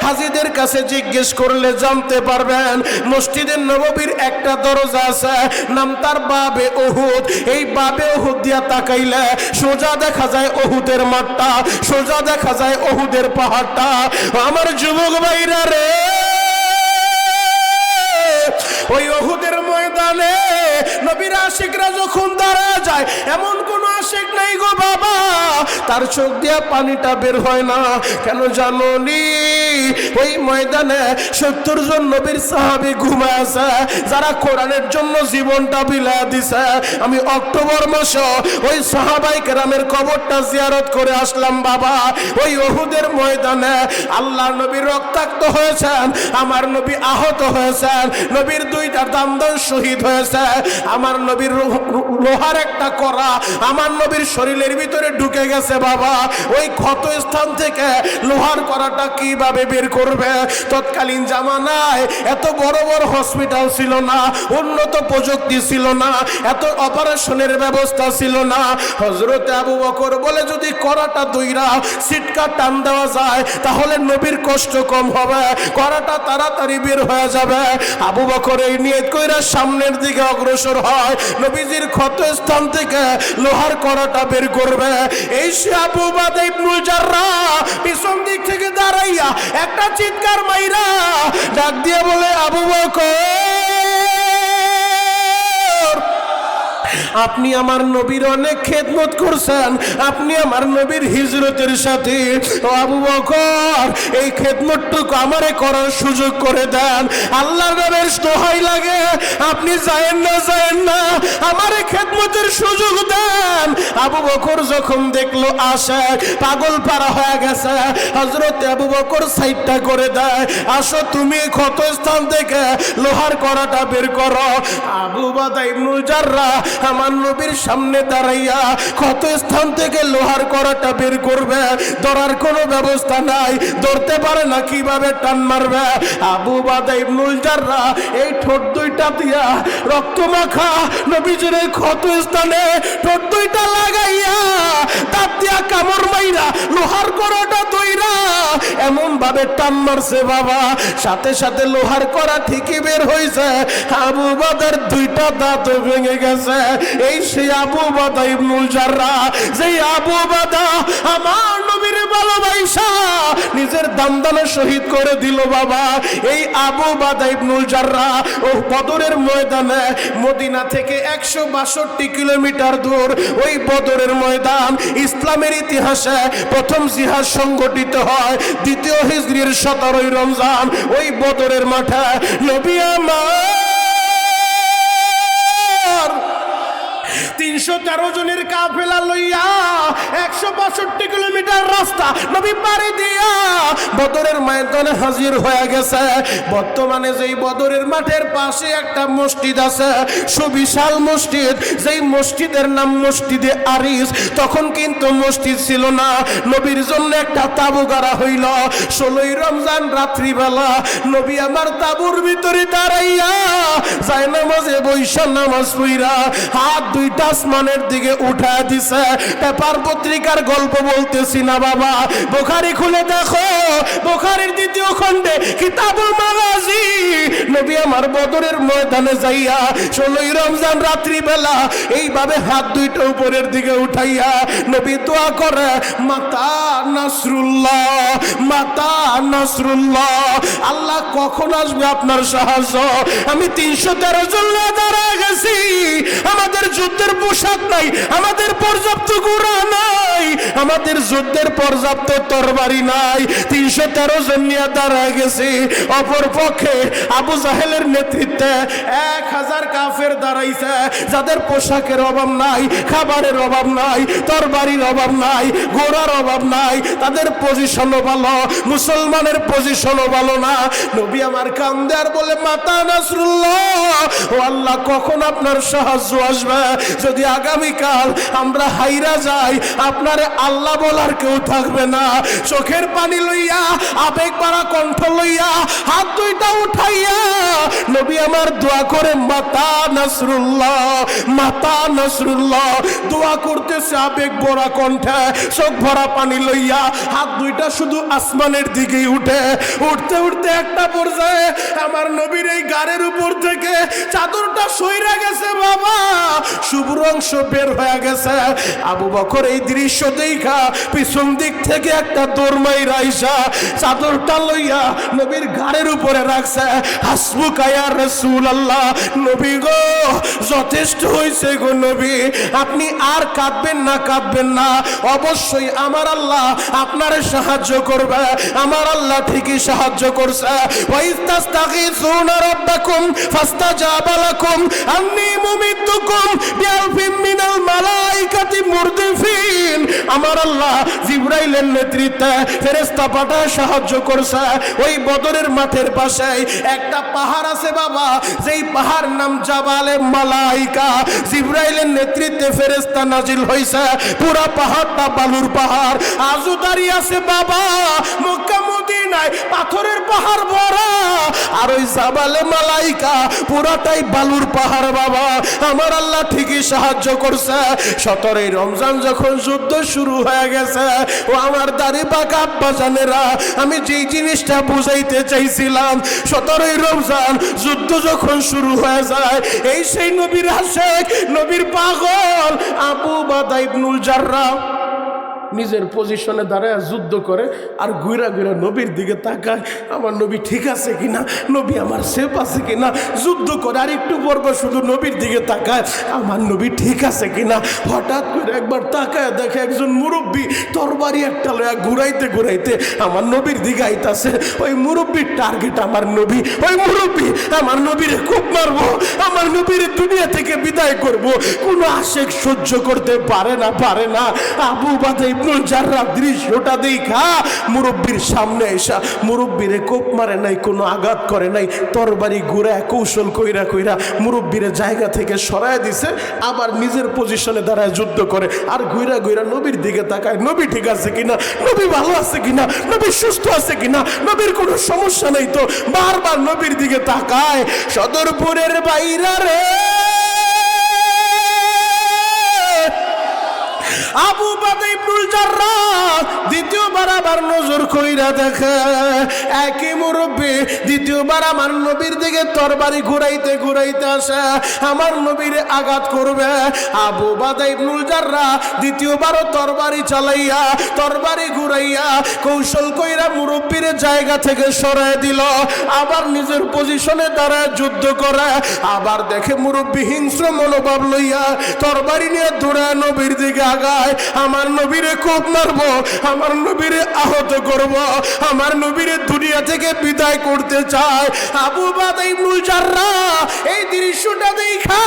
হাজীদের কাছে জিজ্ঞেস করলে জানতে পারবেন মসজিদের নববীর একটা দরজা আছে, নাম তার বাবে উহুদ। এই বাবে উহুদ দিয়া তাকাইলে সোজা দেখা যায় উহুদের মাঠটা, সোজা দেখা যায় উহুদের পাহাড়টা। আমার যুবক ভাইরা রে, ওই উহুদের ময়দানে নবীর আশিকরা যখন দাঁড়া যায়, এমন কোন আশিক নাই গো বাবা তার চোখ দিয়া পানিটা বের হয় না। কেন জানোনি? ওই ময়দানে 70 জন নবীর সাহাবী ঘুমায় আছে, যারা কোরআনের জন্য জীবনটা বিলায় দিছে। আমি অক্টোবর মাসে ওই সাহাবায়ে কেরামের কবরটা জিয়ারত করে আসলাম বাবা। ওই উহুদের ময়দানে আল্লাহর নবী রক্তাক্ত হয়েছেন, আমার নবী আহত হয়েছেন, নবীর 2টা দামদান শহীদ হয়েছে। আমার নবীর লোহার একটা কড়া আমার নবীর শরীরের ভিতরে ঢুকে গেছে বাবা। ওই ক্ষত স্থান থেকে লোহার কড়াটা কিভাবে বের করবে? তৎকালীন জামানায় এত বড় বড় হসপিটাল ছিল না, উন্নত প্রযুক্তি ছিল না, এত অপারেশনের ব্যবস্থা ছিল না। হযরতে আবু বকর বলে যদি কড়াটা দুইরা সিটকা টান দেওয়া যায় তাহলে নবীর কষ্ট কম হবে, কড়াটা তাড়াতাড়ি বের হয়ে যাবে। আবু বকর এই নিয়ত কইরা সামনের দিকে অগ্রসর হয়, নবীজির ক্ষত স্থান থেকে লোহার লোহার কড়াটা বের করবে। এই সে আবু উবাদা ইবনুল জাররাহ পিছন দিক থেকে দাঁড়াইয়া একটা চিৎকার মাইরা ডাক দিয়ে বলে, আবু বকর, আপনি আমার নবীর অনেক খেদমত করছেন, আপনি আমার নবীর হিজরতের সাথে। ও আবু বকর, এই খেদমতটুকু আমারে করার সুযোগ করে দেন। আল্লাহর নামের দোহাই লাগে, আপনি যায়েন না, আমারে খেদমতের সুযোগ দেন। আবু বকর যখন দেখলো আসে পাগল পারা হয়ে গেছে, হযরত আবু বকর সাইডটা করে দেয়, আসো তুমি ক্ষত স্থান থেকে লোহার কড়াটা বের করো। আবু উবাদা ইবনুল জাররাহ আমার নবীর সামনে দাঁড়াইয়া ক্ষত স্থান থেকে লোহার কড়াটা বের করবে, ধরার কোনো ব্যবস্থা নাই, ধরতে পারে না, কিভাবে টান মারবে। আবু উবাদা ইবনুল জাররাহ এই ঠোঁট দুইটা দিয়া রক্ত মাখা নবীজির ক্ষত স্থানে ঠোঁট দুইটা লাগাইয়া দাঁত দিয়া কামড় মাইরা লোহার কড়াটা দইরা এমন ভাবে টান মারছে বাবা, সাথে সাথে লোহার কড়া ঠিকই বের হইছে, আবু উবাদার দুইটা দাঁত ভেঙে গেছে। এই সেই আবু উবাদা ইবনুল জাররাহ, যেই আবু উবাদা আমার নবীর ভালোবাসা নিজের দামদানে শহীদ করে দিল বাবা। এই আবু উবাদা ইবনুল জাররাহ ও বদরের ময়দানে, মদিনা থেকে 162 কিলোমিটার দূর ওই বদরের ময়দান, ইসলামের ইতিহাসে প্রথম জিহাদ সংগঠিত হয় দ্বিতীয় হিজরির 17 রমজান। ওই বদরের মাঠে নবী আমার 313 জনের কাফেলা লইয়া 162 কিলোমিটার রাস্তা নবী পাড়ি দিয়া বদরের ময়দানে হাজির হয়ে গেছে। বর্তমানে যেই বদরের মাঠের পাশে একটা মসজিদ আছে, সুবিশাল মসজিদ, যেই মসজিদের নাম মসজিদে আরিস। তখন কিন্তু মসজিদ ছিল না, নবীর জন্য একটা তাবু গাড়া হইল। 16 রমজান রাত্রিবেলা নবী আমার তাবুর ভিতরে দাঁড়াইয়া যায় নামাজে বৈশা নামাজ পড়া হাত দুইটা আসমানের দিকে উঠা দিছে। পেপার পত্রিকার গল্প বলতেছি না বাবা, বুখারী খুলে দেখো, বুখারীর 2য় খণ্ডে কিতাবুল মাগাজি। নবী আমার বদরের ময়দানে যাইয়া 16 রমজান রাত্রিবেলা এইভাবে হাত দুইটা উপরের দিকে উঠাইয়া নবী দোয়া করে, মাতা নাসরুল্লাহ, মাতা নাসরুল্লাহ, আল্লাহ কখন আসবে আপনার সাহায্য। আমি 313 জন দাঁড়ায় গেছি, আমাদের যুদ্ধের পোশাক নাই, আমাদের পর্যাপ্ত ঘোড়া নাই, আমাদের যুদ্ধের পর্যাপ্ত তরবারি নাই, 313 জন নিয়ে দাঁড়ায় গেছি। অপর পক্ষে আবু জাহেলের নেতৃত্বে 1000 কাফের দাঁড়াইছে, যাদের পোশাকের অভাব নাই, খাবারের অভাব নাই, তরবারির অভাব নাই, ঘোড়ার অভাব নাই, তাদের পজিশনও ভালো, মুসলমানের পজিশনও ভালো না। নবী আমার কান্দে আর বলে, মাতা নাসরুল্লাহ, ও আল্লাহ কখন আপনার সাহায্য আসবে। যদি আগামীকাল আমরা হাইরা যাই, আপনারে আল্লাহ বলার কেউ থাকবে না। চোখের পানি লইয়া, আবেগ ভরা কণ্ঠ লইয়া, হাত দুইটা উঠাইয়া নবী আমার দোয়া করে, মাতা নাসরুল্লাহ, মাতা নাসরুল্লাহ, দোয়া করতেছে আবেগ ভরা কণ্ঠে, চোখ ভরা পানি লইয়া, হাত দুইটা শুধু আসমানের দিকেই উঠে। উঠতে উঠতে একটা পর্যায়ে আমার নবীর এই গাড়ির উপর থেকে চাদরটা সইরা গেছে বাবা, শুভ্র অংশ বের হয়ে গেছে। আবু বকর এই দৃশ্য দেখা পিছন দিক থেকে একটা দৌড়মাই রাইসা চাদরটা লইয়া নবীর ঘাড়ের উপরে রাখছে। হাসবুকা ইয়া রাসূলুল্লাহ, নবী গো যথেষ্ট হয়েছে গো নবী, আপনি আর কাঁদবেন না, অবশ্যই আমার আল্লাহ আপনারে সাহায্য করবে, আমার আল্লাহ ঠিকই সাহায্য করছে। ওয়াইজ তাস্তাগীসুনা রাব্বাকুম ফাস্তাজাবা লাকুম আন্নী মুমিদ্দুকুম বিআলফিন মিনাল মালাইকাতি মুরদিফিন। আমার আল্লাহ জিবরাইলের নেতৃত্বে ফেরেশতা পাঠায় সাহায্য করছে। ওই বদরের মাঠের পাশে একটা পাহাড় আছে বাবা, যেই পাহাড় নাম জাবালে মালাইকা। জিবরাইলের নেতৃত্বে ফেরেশতা নাজিল হইছে, পুরা পাহাড়টা বালুর পাহাড়, আজও দাঁড়িয়ে আছে বাবা। মক্কা মদিনা নাই, পাথরের পাহাড় ভরা, আর ওই জাবালে মালাইকা পুরাটাই বালুর পাহাড়। বাবা আমার আল্লাহ ঠিকই সাহায্য করছে। 17ই রমজান যখন যুদ্ধ শুরু হয়ে গেছে, ও আমার দাড়ি পাকা আব্বা জানেরা, আমি যেই জিনিসটা বুঝাইতে চাইছিলাম, 17ই রমজান যুদ্ধ যখন শুরু হয়ে যায়, এই সেই নবীর আশেক, নবীর পাগল আবু উবাদা ইবনুল জাররাহ নিজের পজিশনে দাঁড়ায় যুদ্ধ করে, আর ঘুরা ঘুরা নবীর দিকে তাকায়, আমার নবী ঠিক আছে কিনা, নবী আমার সেফ আছে কিনা, যুদ্ধ করে আর একটু পর্ব শুধু নবীর দিকে তাকায়, আমার নবী ঠিক আছে কিনা। হঠাৎ করে একবার তাকায় দেখে একজন মুরব্বী তরবারি একটা লয়া ঘুরাইতে ঘুরাইতে আমার নবীর দিকে আইতাছে। ওই মুরব্বীর টার্গেট আমার নবী, ওই মুরব্বী আমার নবীরে খুব মারবো, আমার নবীরে দুনিয়া থেকে বিদায় করব। কোনো আশেক সহ্য করতে পারে না, পারে না। আবু উবাদা ইবনুল জাররাহ দৃশ্যটা দেখা মুরব্বীর সামনে এসা মুরব্বীরে কোপ মারে নাই, কোনো আঘাত করে নাই, তরবারি ঘুরা কৌশল কইরা কইরা মুরব্বীরে জায়গা থেকে সরায় দিছে, আবার নিজের পজিশনে দাঁড়ায় যুদ্ধ করে, আর ঘুরা ঘুরা নবীর দিকে তাকায়, নবী ঠিক আছে কিনা, নবী ভালো আছে কিনা, নবী সুস্থ আছে কিনা, নবীর কোনো সমস্যা নেই তো, বারবার নবীর দিকে তাকায়। সদরপুরের বাইরা রে আবু উবাদা ইবনুল জাররাহ দ্বিতীয়বার আবার নজর কইরা দেখে একই মুরব্বী দ্বিতীয়বার আমার নবীর দিকে তরবারি ঘুরাইতে ঘুরাইতে আসে, আমার নবীরে আঘাত করবে। আবু উবাদা ইবনুল জাররাহ দ্বিতীয়বারও তরবারি চালাইয়া তরবারি ঘুরাইয়া কৌশল কইরা মুরব্বীর জায়গা থেকে সরায় দিল, আবার নিজের পজিশনে দাঁড়ায় যুদ্ধ করে। আবার দেখে মুরব্বী হিংস্র মনোভাব লইয়া তরবারি নিয়ে দৌড়ায় নবীর দিকে আগায়, আমার নবীরে খুব মারবো, আমার নবীরে আহত করব, আমার নবীরে দুনিয়া থেকে বিদায় করতে চায়। আবু উবাদা ইবনুল জাররাহ এই দৃশ্যটা দেখা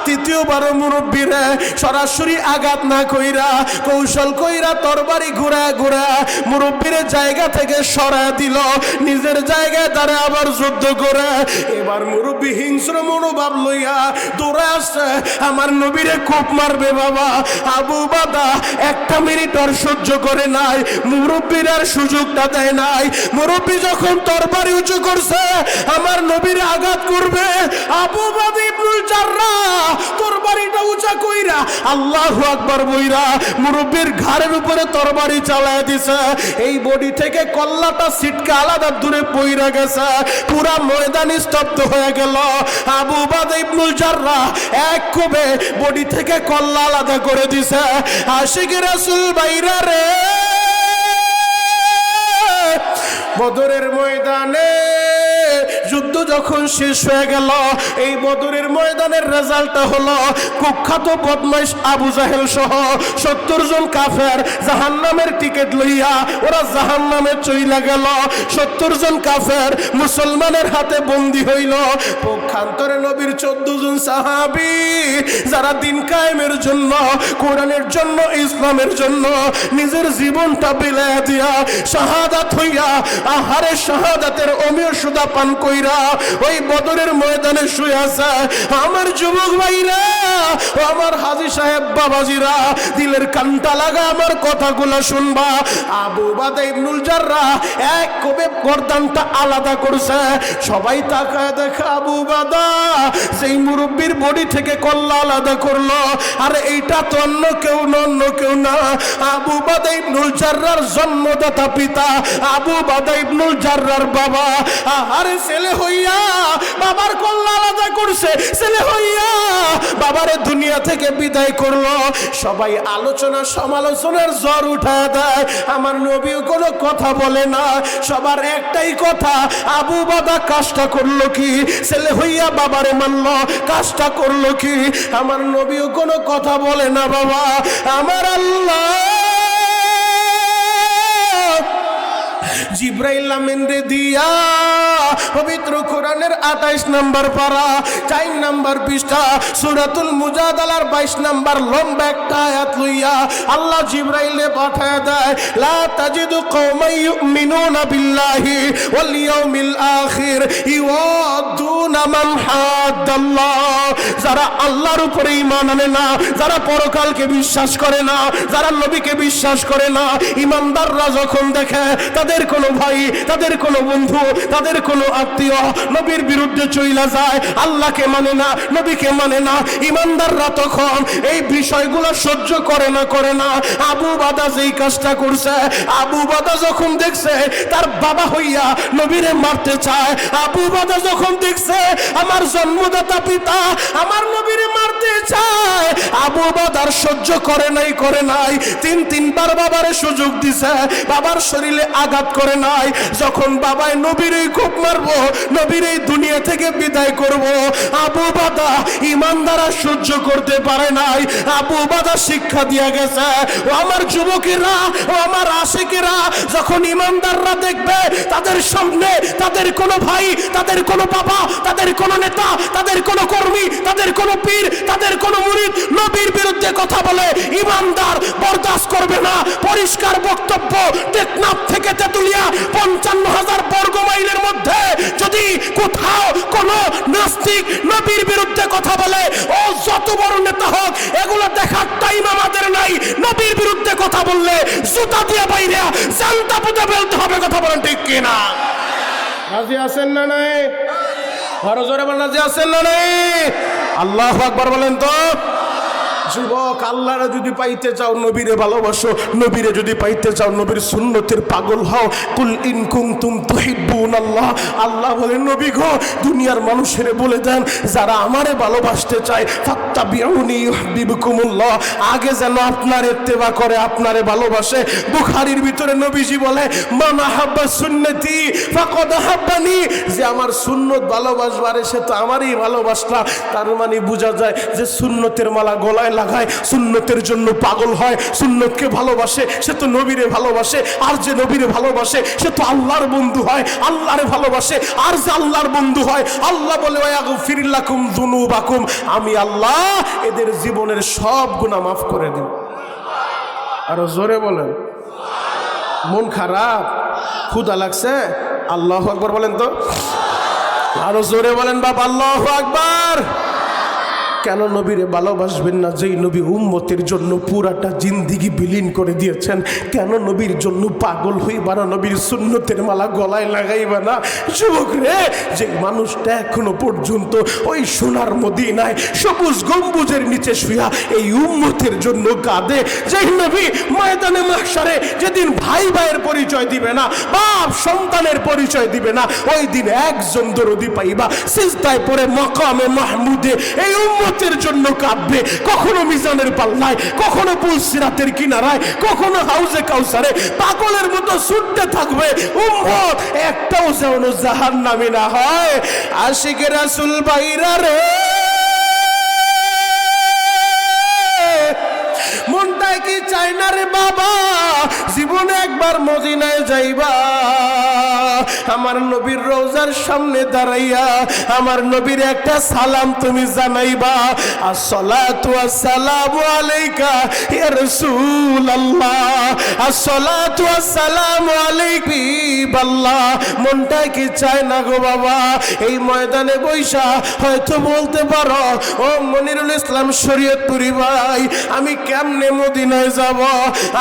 তৃতীয়বার মুরব্বীরে সরাসরি আঘাত না কইরা কৌশল কইরা তরবারি ঘুরা ঘুরা মুরব্বীরে জায়গা থেকে সরায় দিল, নিজের জায়গায় দাঁড়ায় আবার যুদ্ধ করে। এবার মুরব্বী হিংস্র মনোভাব লইয়া দৌড়ে আসছে, আমার নবীরে খুব মারবে। বাবা আবু উবাদা একটা মিনিট আর সহ্য করে নাই, মুরব্বীর আর সুযোগটা দেয় নাই। মুরব্বী যখন তরবারি উঁচু করছে আমার নবীর আঘাত করবে, আবু উবাদা ইবনুল জাররাহ তরবারিটা উঁচা কইরা আল্লাহু আকবার বইরা মুরব্বীর ঘাড়ের উপরে তরবারি চালায় দিছে। এই বডি থেকে কল্লাটা ছিটকে আলাদা দূরে পইরা গেছে, পুরা ময়দান স্তব্ধ হয়ে গেল। আবু উবাদা ইবনুল জাররাহ এক কোবে বডি থেকে কল্লা আলাদা করে দিছে। আশিক রাসূল বাইরা রে বদরের ময়দানে যুদ্ধ যখন শেষ হয়ে গেল, এই বদরের ময়দানের রেজাল্টটা হলো কুখ্যাত বদমাইশ আবু জাহেল সহ 70 জন কাফের জাহান্নামের টিকিট লইয়া ওরা জাহান্নামে চইলা গেল। 70 জন কাফের মুসলমানের হাতে বন্দী হইল। পক্ষান্তরে নবীর 14 জন সাহাবী যারা দিন কায়েমের জন্য, কোরআনের জন্য, ইসলামের জন্য নিজের জীবনটা বিলায়া দিয়া শাহাদাত হইয়া আহারে শাহাদাতের অমীয় সুদা পান কইরা ওই বদরের ময়দানে শুয়ে আছে। আমার যুবক ভাইরা, আমার হাজী সাহেব বাবাজিরা, দিলের কানটা লাগা আমার কথাগুলো শুনবা। আবু উবাদা ইবনুল জাররাহ এক কোবে গর্দানটা আলাদা করছে, সবাই তাকায় দেখে আবু উবাদা সেই মুরব্বীর বডি থেকে কল্লা আলাদা করলো, আর এইটা তো অন্য কেউ না, অন্য কেউ না, আবু উবাদা ইবনুল জাররাহর জন্মদাতা পিতা আবু উবাদা ইবনুল জাররাহর বাবা। আরে ছেলে হইয়া বাবার কল্লা আলাদা করছে, ছেলে হইয়া বাবারে দুনিয়া থেকে বিদায় করলো। সবাই আলোচনা সমালোচনার জ্বর উঠায় দেয়, আমার নবীও কোনো কথা বলে না। সবার একটাই কথা, আবু উবাদা কাজটা করলো কি, ছেলে হইয়া বাবারে মানলো, কাজটা করলো কি। আমার নবীও কোনো কথা বলে না। বাবা আমার আল্লাহ জিব্রাইল আমিন রে দিয়া পবিত্র কোরআনের 28 নম্বর পারা 4 নম্বর পৃষ্ঠা সূরাতুল মুজাদালার 22 নম্বর লম্বা একটা আয়াত লইয়া আল্লাহ জিবরাইলে পাঠায় দেয়, লা তাজিদু কওমান ইউমিনুনা বিল্লাহি ওয়াল ইয়াউমিল আখির ইওয়াদুনা মান হাদ্দাল্লাহ। যারা আল্লাহর উপরে ঈমান আনে না, যারা পরকালকে বিশ্বাস করে না, যারা নবীকে বিশ্বাস করে না, ঈমানদাররা যখন দেখে তাদের কোনো ভাই, তাদের কোনো বন্ধু, তাদের কোনো আত্মীয় নবীর বিরুদ্ধে চইলা যায়, আল্লাহকে মানে না, নবীকে মানে না, ঈমানদাররা তখন এই বিষয়গুলো সহ্য করে না। আবু বাদা যেই কাজটা করছে, আবু বাদা যখন দেখছে তার বাবা হইয়া নবীরে মারতে চায়, আবু বাদা যখন দেখছে আমার জন্মদাতা পিতা আমার নবীরে মারতে চায়, আবু বাদার সহ্য করে নাই। তিনবার বাবারে সুযোগ দিছে, বাবার শরীরে আঘাত করে নাই। যখন বাবায় নবীর এই কোপ মারবো, নবীর এই দুনিয়া থেকে বিদায় করব, আবু বাদা ঈমানদাররা সহ্য করতে পারে নাই। আবু বাদা শিক্ষা দিয়া গেছে, ও আমার যুবকেরা, ও আমার আশিকেরা, যখন ঈমানদাররা দেখবে তাদের সামনে তাদের কোনো ভাই, তাদের কোনো বাবা, তাদের কোনো নেতা, তাদের কোনো কর্মী, তাদের কোনো পীর, তাদের কোনো মুরিদ নবীর বিরুদ্ধে কথা বলে, ঈমানদার বরদাস্ত করবে না। পরিষ্কার বক্তব্য, টেকনাফ থেকে তেতুলিয়া 55,000 বর্গ মাইলের মধ্যে যদি কোথাও কোনো নাস্তিক নবীর বিরুদ্ধে কথা বলে, ও যত বড় নেতা হোক, এগুলো দেখার টাইম আমাদের নাই। নবীর বিরুদ্ধে কথা বললে জুতা দিয়ে বাইরে জানতা পুঁতে ফেলতে হবে। কথা বলেন ঠিক কিনা? রাজি আছেন না নাই? আরো জোরে বলেন, রাজি আছেন না নাই? আল্লাহু আকবার বলেন তো। যুবক, আল্লাহরে যদি পাইতে চাও নবীরে ভালোবাসো, নবীরে যদি পাইতে চাও নবীর সুন্নতের পাগল হও। কুল ইন কুনতুম তুহিব্বুনাল্লাহ, আল্লাহ বলেন নবী গো দুনিয়ার মানুষেরে বলে দেন যারা আমারে ভালোবাসতে চায় ফাত্তাবিউনি ইউহিব্বুকুমুল্লাহ, আগে যেন আপনার ইত্তেবা করে, আপনারে ভালোবাসে। বুখারীর ভিতরে নবীজি বলে মান আহাব্বা সুন্নতি ফাকাদ আহাব্বানি, যে আমার সুন্নত ভালোবাসবারে সে তো আমারই ভালোবাসলা। তার মানে বোঝা যায় যে সুন্নতের মালা গলায় লাগায়, সুন্নতের জন্য পাগল হয়, সুন্নতকে ভালোবাসে, সে তো নবীরে ভালোবাসে। আর যে নবীরে ভালোবাসে সে তো আল্লাহর বন্ধু হয়, আল্লাহরে ভালোবাসে। আর যে আল্লাহর বন্ধু হয়, আল্লাহ বলে ওয়াগফির লাকুম যুনুবাকুম, আমি আল্লাহ এদের জীবনের সব গুনাহ মাফ করে দেব। আর জোরে বলেন। মন খারাপ, ক্ষুধা লাগছে, আল্লাহু আকবার বলেন তো। আরো জোরে বলেন বাবা, আল্লাহু আকবার। কেন নবীরে ভালোবাসবেন না? যেই নবী উম্মতের জন্য পুরাটা জিন্দিগি বিলীন করে দিয়েছেন, কেন নবীর জন্য পাগল হইবা না? নবীর সুন্নতের মালা গলায় লাগাইবা না? যুবক রে, যে মানুষটা এখনো পর্যন্ত ওই সোনার মদিনায় সবুজ গম্বুজের নিচে শুয়া এই উম্মতের জন্য কাঁদে, যেই নবী ময়দানে মাহশারে যেদিন ভাই ভাইয়ের পরিচয় দিবে না, বাপ সন্তানের পরিচয় দিবে না, ওই দিন একজন দরদি পাইবা সিজদায় পড়ে মাকামে মাহমুদে এই উম্মত জন্য কাঁদবে। কখনো মিজানের পাল্লায়, কখনো পুলসিরাতের কিনারায়, কখনো হাউজে কাউসারে পাগলের মতো ছুটতে থাকবে। উম্মত একটাও যেন জাহান্নামী না হয়। আশিকে রাসূল ভাইরা রে, মনটাই কি চাই না রে বাবা জীবনে একবার মদিনায় যাইবা, আমার নবীর রওজার সামনে দাঁড়াইয়া আমার নবীর একটা সালাম তুমি জানাইবা, আসসালাতু ওয়াসসালামু আলাইকা ইয়া রাসূলুল্লাহ, আসসালাতু ওয়াসসালামু আলাইকি বাল্লাহ। মনটাই কি চায় না গো বাবা এই ময়দানে বৈশা হয়তো বলতে পারো, ও মনিরুল ইসলাম শরীয়তপুরি ভাই, আমি কেমনে মদিনায় যাব?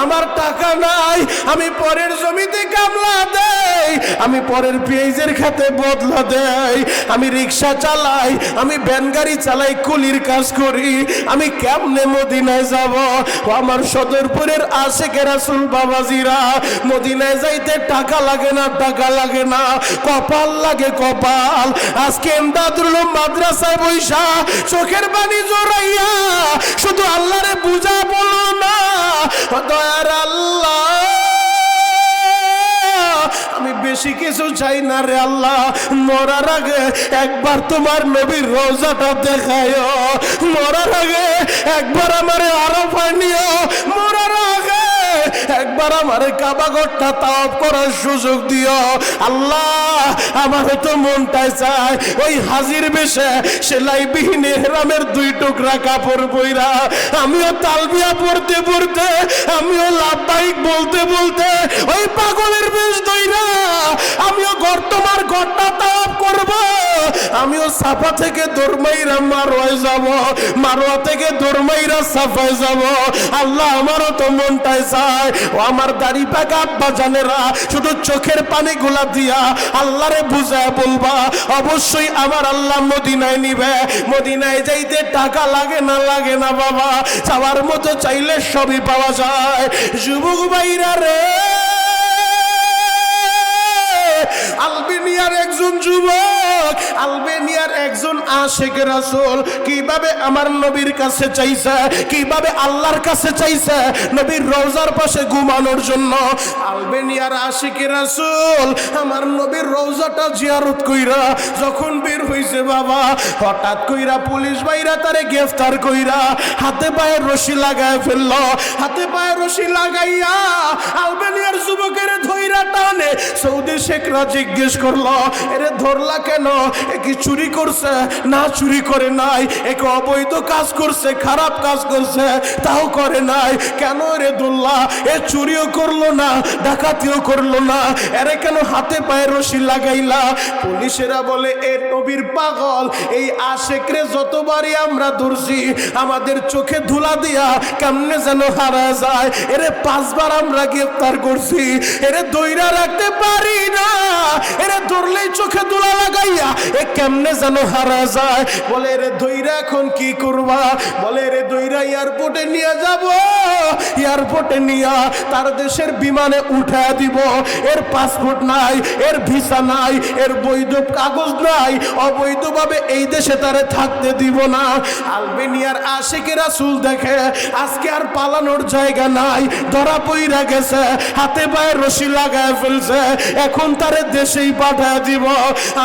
আমার টাকা নাই, আমি পরের জমিতে কামলা দেই, আমি পরের পেঁয়াজের খেতে বদলা দেই, আমি রিক্সা চালাই, আমি ভ্যান গাড়ি চালাই, কুলির কাজ করি, আমি কেমনে মদিনায় যাব? আমার সদরপুরের আশিকে রাসূল বাবাজিরা, মদিনায় যাইতে টাকা লাগে না, টাকা লাগে না, কপাল লাগে কপাল। আজকে এমদাদুল উলুম মাদ্রাসায় বৈশা চোখের পানি জড়াইয়া শুধু আল্লাহরে বুঝা বলো না, দয়ার আল্লাহ আমি বেশি কিছু চাই না রে আল্লাহ, মরার আগে একবার তোমার নবীর রওজাটা দেখায়ো, মরার আগে একবার আমারে আরাফায় নিও, মরার আগে একবার একবার আমার কাবা ঘরটা তাওয়াফ করার সুযোগ দিও আল্লাহ। আমার তো মনটা চায় ওই হাজির বেশে সেলাইবিহীন ইহরামের 2 টুকরা কাপড় পইরা আমিও তালবিয়া পড়তে পড়তে, আমিও লাব্বাইক বলতে বলতে ওই পাগলের বেশ ধইরা আমিও তোমার ঘরটা তাওয়াফ করব। আমিও সাফা থেকে দরমাইরা মারওয়ায় যাব, মারওয়া থেকে দরমাইরা সাফায় যাব। আল্লাহ আমারও তো মনটাই চায় ও আমার দাড়ি পাকা আব্বা জানেরা শুধু চোখের পানি গোলা দিয়া আল্লাহরে বুঝায় বলবা অবশ্যই আমার আল্লাহ মদিনায় নিবে। মদিনায় যাইতে টাকা লাগে না বাবা, যাওয়ার মতো চাইলে সবই পাওয়া যায়। যুবক ভাইরা রে, আলবেনিয়ার একজন যুবক, আলবেনিয়ার একজন আশিক রাসূল কিভাবে আমার নবীর কাছে চাইছে, কিভাবে আল্লাহর কাছে চাইছে নবীর রওজার পাশে ঘুমানোর জন্য। আলবেনিয়ার আশিক রাসূল আমার নবীর রওজাটা জিয়ারত কইরা যখন বের হইছে বাবা, হঠাৎ কইরা পুলিশ ভাইরা তারে গ্রেফতার কইরা হাতে পায়ে রশি লাগায় ফেললো। হাতে পায়ে রশি লাগাইয়া আলবেনিয়ার যুবকের ধইরা টানে সৌদি শেখরা জিজ্ঞেস করলো এরে ধরলা কেন, এ কি চুরি করছে? না চুরি করে নাই, একে অবৈধ কাজ করছে, খারাপ কাজ করছে, তাও করে নাই। কেন রে ধরলা? এ চুরিও করলো না, ডাকাতিও করলো না, এরে কেন হাতে পায়ে রশি লাগাইলা? পুলিশেরা বলে এ নবীর পাগল, এই আশেকরে যতবারই আমরা ধরছি আমাদের চোখে ধুলা দিয়া কেমনে যেন হারা যায়। এরে 5 বার আমরা গ্রেফতার করছি, এরে ধইরা রাখতে পারি না, এরে ধরলেই চোখে ধুলা লাগাইয়া এ কেমনে যেন হারা যায়। বলে এরে ধইরা এখন কি করবা? বলে এরে ধইরা এয়ারপোর্টে নিয়ে যাব, এয়ারপোর্টে নিয়া তার দেশের বিমানে উঠা দিব। এর পাসপোর্ট নাই, এর ভিসা নাই, এর বৈধ কাগজ নাই, অবৈধভাবে এই দেশে তারে থাকতে দিব না। আলবেনিয়ার আশিক রাসূল দেখে আজকে আর পালানোর জায়গা নাই, ধরা পইরা গেছে, হাতে পায়ে রশি লাগায় ফেলছে, এখন তারে দেশেই পাঠায় দিব।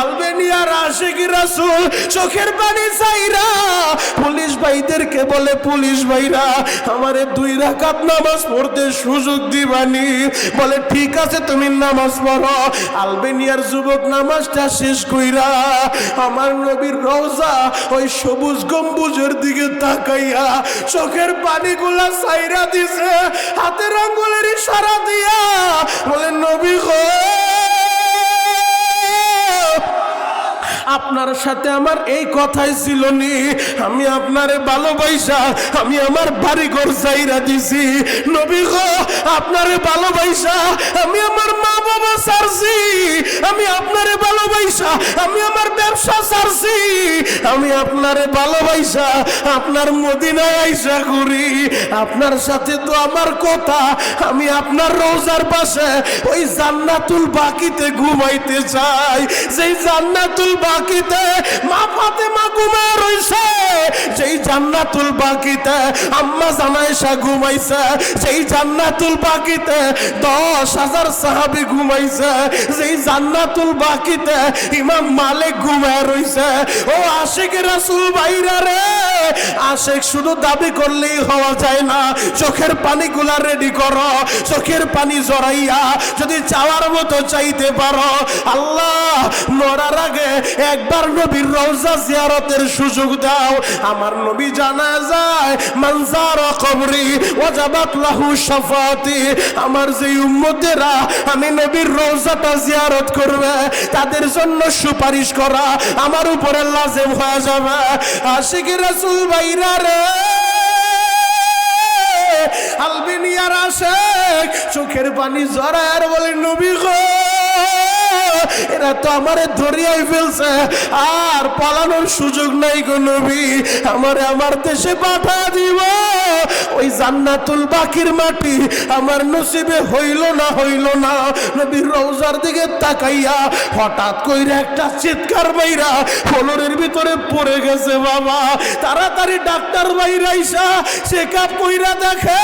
আলবেনিয়ার আশিক রাসূল চোখের পানি চাইরা পুলিশ ভাইদেরকে বলে পুলিশ ভাইরা আমারে 2 রাকাত নামাজ পড়তে সুযোগ দিবানি? বলে ঠিক আছে তুমি নামাজ পড়ো। আলবেনিয়ার যুবক নামাজটা শেষ কইরা আমার নবীর রওজা ওই সবুজ গম্বুজের দিকে তাকাইয়া চোখের পানিগুলা চাইরা দিছে, হাতের আঙ্গুলের ইশারা দিয়া বলে নবী গো, আপনার সাথে আমার এই কথাই ছিল নি, আমি আপনারে ভালোবাসা আমি আমার বাড়ি ঘর চাইরা দিছি। নবী গো, আপনারে ভালোবাসা আমি আমার মা বাবা ছাড়ছি, আমি আপনারে ভালোবাসা আমি আমার ব্যবসা ছাড়ছি, আমি আপনারে ভালোবাসা আপনার মদিনায় আইসা ঘুরি। আপনার সাথে তো আমার কথা, আমি আপনার রওজার পাশে ওই জান্নাতুল বাকিতে ঘুমাইতে চাই, যেই জান্নাতুল বাকিতে মা ফাতেমা ঘুমায় রইছে, যেই জান্নাতুল বাকিতে আম্মা জানাইশা ঘুমাইছে, যেই জান্নাতুল বাকিতে 10,000 সাহাবী ঘুমাইছে, যেই জান্নাতুল বাকিতে ইমাম মালিক ঘুমায় রইছে। ও আশিক রাসূল ভাইরা রে, আশিক শুধু দাবি করলেই হওয়া যায় না, চোখের পানিগুলা রেডি করো, চোখের পানি জড়াইয়া যদি চাওয়ার মতো চাইতে পারো। আল্লাহ মরার আগে একবার নবীর রওজা জিয়ারতের সুযোগ দাও। আমার নবী জানা যায় মানজার কবরি ওয়াজাবাত লাহু শাফাতি, আমার যে উম্মতেরা আমি নবীর রওজাটা জিয়ারত করবে তাদের জন্য সুপারিশ করা আমার উপরে লাজিম হয়ে যাবে। আশিক রাসূল ভাইরা রে, আলবেনিয়ার আশিক চোখের পানি জড়ায় আর বলে নবী গো, এরা তো আমারে ধরিয়াই ফেলছে, আর পালানোর সুযোগ নাই গো নবী, আমারে আমার দেশে পাঠা দিব। ওই জান্নাতুল বাকির মাটি আমার নসিবে হইল না। নবীর রওজার দিকে তাকাইয়া হঠাৎ কইরা একটা চিৎকার বাইরা ফ্লোরের ভিতরে পড়ে গেছে বাবা। তাড়াতাড়ি ডাক্তার বাইরা আইসা চেকআপ কইরা দেখে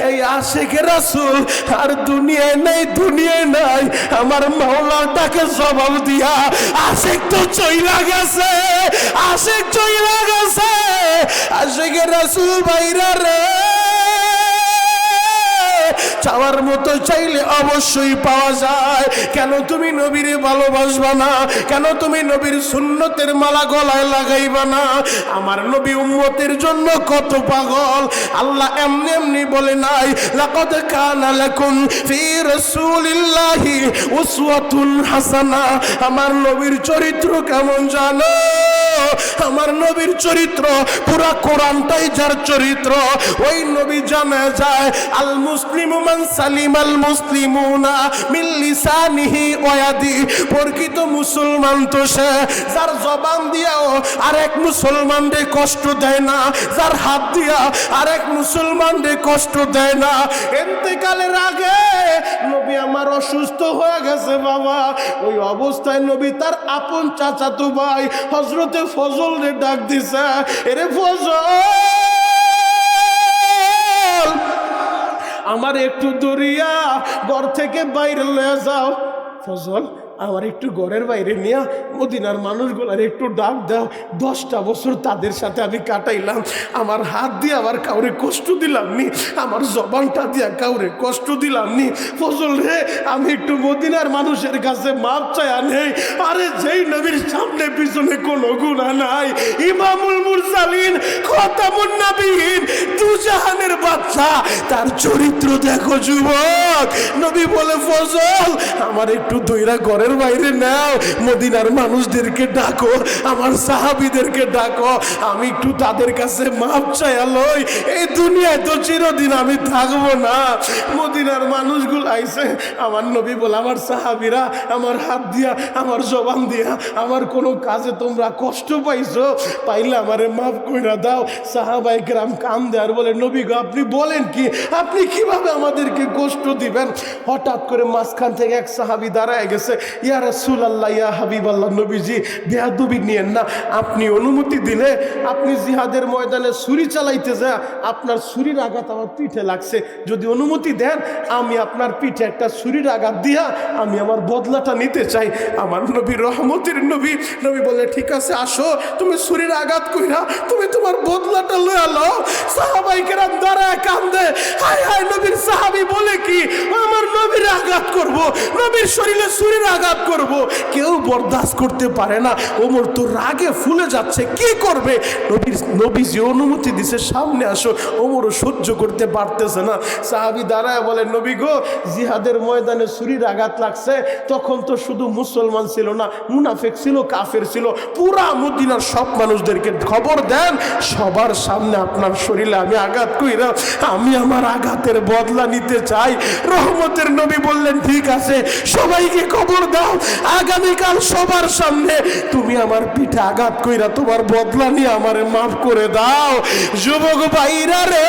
এই আশিক রাসূল আর দুনিয়ায় নাই, আমার মাওলার ডাকে জবাব দিয়া আশিক তো চইলা গেছে, আশিক আশিক রাসূল ভাইরা রে, চাওয়ার মতো চাইলে অবশ্যই পাওয়া যায়। কেন তুমি নবীরে ভালোবাসবা না? কেন তুমি নবীর সুন্নতের মালা গলায় লাগাইবা না? আমার নবী উম্মতের জন্য কত পাগল। আল্লাহ এমনি এমনি বলে নাই, লাকাদ কানা লাকুম ফি রাসূলিল্লাহি উসওয়াতুন হাসানা। আমার নবীর চরিত্র কেমন জানো? আমার নবীর চরিত্র পুরা কোরআনটাই যার চরিত্র। ওই নবী জানা যায়, আল মুসলিমু মান সালিমাল মুসলিমুনা মিন লিসানিহি ওয়া ইয়াদি। প্রকৃত মুসলমান তো সে যার জবান দিয়াও আরেক মুসলমানকে কষ্ট দেয় না, যার হাত দিয়া আরেক মুসলমানকে কষ্ট দেয় না। ইন্তেকালের আগে নবী আমার অসুস্থ হয়ে গেছে বাবা, ওই অবস্থায় নবী তার আপন চাচাতো ভাই হযরতে ফজলকে ডাক দিছে, এরে ফজল আমার একটু দরিয়া ঘর থেকে বাইরে লয়ে যাও। ফজল আমার একটু ঘরের বাইরে নিয়ে মদিনার মানুষগুলার একটু ডাক দাও। 10টা বছর তাদের সাথে আমি কাটাইলাম, আমার হাত দিয়ে আবার কাউরে কষ্ট দিলাম নি, আমার জবানটা দিয়া কাউরে কষ্ট দিলাম নি। ফজল রে আমি একটু মদিনার মানুষের কাছে মাপ চায়া নেই। আরে যেই নবীর সামনে পিছনে কোনো গুনাহ নাই, ইমামুল মুরসালিন খতামুন নবীন দুজাহানের বাদশা, তার চরিত্র দেখো যুবক। নবী বলে ফজল আমার একটু দইরা ঘরের বাইরে নাও, মদিনার মানুষদেরকে ডাকো, আমার সাহাবীদেরকে ডাকো, আমি একটু তাদের কাছে মাপ চাইয়া লই। এই দুনিয়ায় তো চিরদিন আমি থাকবো না। মদিনার মানুষগুলো আইছে, আমার নবী বলে আমার সাহাবীরা আমার হাত দিয়া আমার জবান দিয়া আমার কোনো কাজে তোমরা কষ্ট পাইছো, পাইলে আমারে মাফ কইরা দাও। সাহাবায়ে কেরাম কান্দে আর বলে নবী গো আপনি বলেন কি, আপনি কিভাবে আমাদেরকে কষ্ট দিবেন? হঠাৎ করে মাঝখান থেকে এক সাহাবী দাঁড়ায় গেছে, ইয়া রাসূলুল্লাহ ইয়া হাবিবাল্লাহ, নবীজি বেয়াদবি নিয়েন না, আপনি অনুমতি দিলে আপনি জিহাদের ময়দানে ছুরি চালাইতে যা আপনার ছুরির আঘাত আমার পিঠে লাগছে, যদি অনুমতি দেন আমি আপনার পিঠে একটা ছুরির আঘাত দিয়া আমি আমার বদলাটা নিতে চাই। আমার নবী রহমতের নবী, নবী বলে ঠিক আছে আসো, তুমি ছুরির আঘাত কইরা তুমি তোমার বদলাটা লয়ে লও। সাহাবায়ে কেরাম দাঁড়ায় কান্দে, হায় হায় নবীর সাহাবী বলে কি আমার নবীর আঘাত করব, নবীর শরীরে ছুরির আঘাত করব। কেউ বরদাস্ত করতে পারে না। ওমর তো রাগে ফুলে যাচ্ছে, কি করবে? নবী যে অনুমতি দিছে সামনে আসো, ওমরও সহ্য করতে পারতেছে না। সাহাবী দাঁড়ায় বলে নবী গো জিহাদের ময়দানে ছুরির আঘাত লাগছে, তখন তো শুধু মুসলমান ছিল না, মুনাফিক ছিল, কাফের ছিল, পুরা মদিনার সব মানুষদেরকে খবর দেন সবার সামনে আপনার শরীরে আমি আঘাত কইরা আমি আমার আঘাতের বদলা নিতে চাই। রহমতের নবী বললেন ঠিক আছে, সবাইকে খবর দাও, আগামীকাল সবার সামনে তুমি আমার পিঠে আঘাত কইরা তোমার বদলা নিয়ে আমারে মাফ করে দাও। যুবক ভাইরা রে,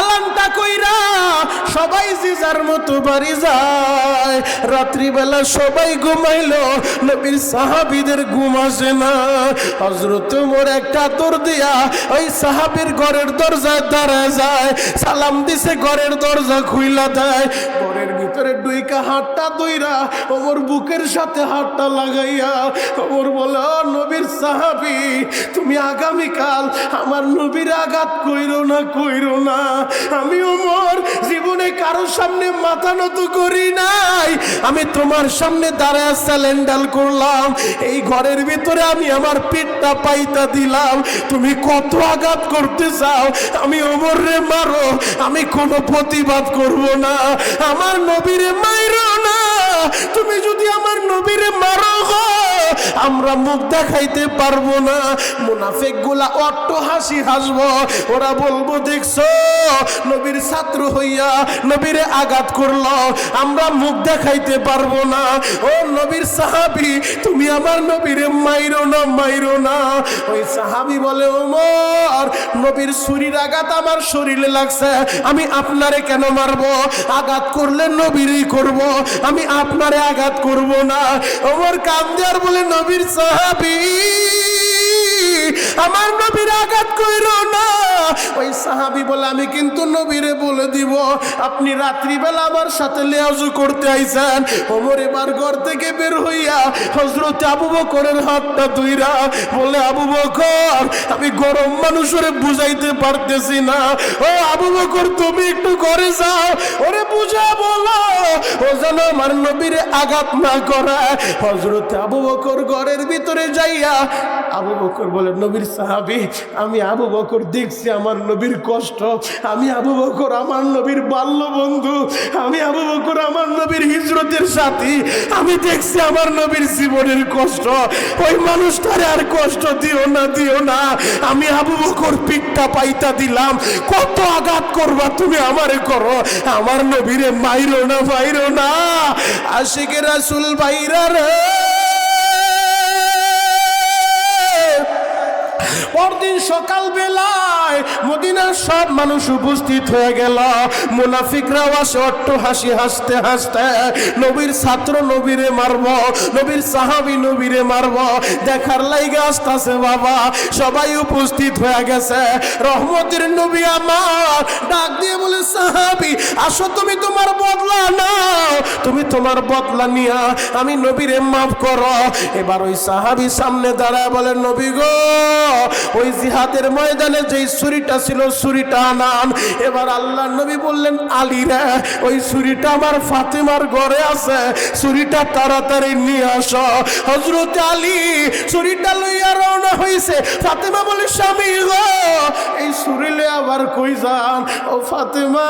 এলানটা কইরা সবাই যে যার মতো বাড়ি যায়। রাত্রিবেলা সবাই ঘুমাইলো, নবীর সাহাবীদের ঘুম আসে না। হযরত ওমর একটা দৌড় দিয়া ওই সাহাবীর ঘরের দরজায় দাঁড়ায় যায়, সালাম দিছে, ঘরের দরজা খুইলা দেয়। ঘরের ভিতরে দুইকা হাতটা দইরা ওমর বুকের সাথে হাতটা লাগাইয়া ওমর বলে ও নবীর সাহাবী তুমি আগামীকাল আমার নবীর আঘাত কইরো না, কইরো না। আমি ওমর জীবনে কারো সামনে মাথা নত করি নাই, আমি তোমার সামনে দাঁড়ায় স্যালেন্ডাল করলাম, এই ঘরের ভিতরে আমি আমার পেটটা পাইতা দিলাম, তুমি কত আঘাত করতে চাও? আমি ওমর রে মারো, আমি কোনো প্রতিবাদ করব না। আমার নবীরে মাইরো না, তুমি যদি আমার নবীরে মারো আমরা মুখ দেখাইতে পারবো না। মুনাফিক গুলা অট্ট হাসি হাসবো, ওরা বলবো দেখছো নবীর ছাত্র হইয়া নবীরে আঘাত করলো, আমরা মুখ দেখাইতে পারবো না। ও নবীর সাহাবী তুমি আমার নবীরে মাইরো না, মাইরো না। ওই সাহাবী বলে ওমর নবীর ছুরির আঘাত আমার শরীরে লাগছে, আমি আপনারে কেন মারবো? আঘাত করলে নবীরই করব, আমি আপনারে আঘাত করব না। ওমর কান্দে আর বলে নবীর সাহাবী আমার নবীর আঘাত কইরো না, ওই সাহাবী বলে আমি কিন্তু নবীরে বলে দিব আপনি রাত্রিবেলা আমার সাথে লিয়াজু করতে আইছেন। ওমর এবার ঘর থেকে বের হইয়া হযরত আবু বকরের হাতটা ধইরা বলে আবু বকর আমি গরম মানুষের বুঝাইতে পারতেছি না, ও আবু বকর তুমি একটু ঘরে যাও, ওরে বুঝা বলো ও যেন আমার নবীরে আঘাত না করে। হযরত আবু বকর ঘরের ভিতরে যাইয়া আবু বকর বলে নবীর সাহাবী আমি আবু বকর দেখছি আমার নবীর কষ্ট, আমি আবু বকর আমার নবীর বাল্য বন্ধু, আমি আবু বকর আমার নবীর হিজরতের সাথী, আমি দেখছি আমার নবীর জীবনের কষ্ট, ওই মানুষটারে আর কষ্ট দিও না দিও না। আমি আবু বকর পিঠটা পাইতা দিলাম, কত আঘাত করবা তুমি আমারে করো, আমার নবীরে মাইরো না মাইরো না। আশিকে রাসূল ভাইরা রে, পরদিন সকাল বেলায় মদিনার সব মানুষ উপস্থিত হয়ে গেল। মুনাফিকরাও আসে অট্ট হাসি হাসতে হাসতে, নবীর ছাত্র নবীরে মারব, নবীর সাহাবী নবীরে মারব দেখার লাইগা আসতেছে বাবা। সবাই উপস্থিত হয়ে গেছে। রহমতের নবী আমার ডাক দিয়ে বলে সাহাবী আসো তুমি তোমার বদলা নাও, তুমি তোমার বদলা নিয়া আমি নবীরে মাফ করো। এবার ওই সাহাবী সামনে দাঁড়ায় বলে নবী গো ওই জিহাদের ময়দানে যেই ছুরিটা ছিল ছুরিটা আনান। এবার আল্লাহ নবী বললেন আলী রে ওই ছুরিটা আমার ফাতেমার ঘরে আছে, ছুরিটা তাড়াতাড়ি নিয়ে আসো। হযরত আলী ছুরিটা লইয়া রওনা হইছে। ফাতেমা বলে স্বামী গো এই ছুরি লইয়া আবার কই যান? ও ফাতেমা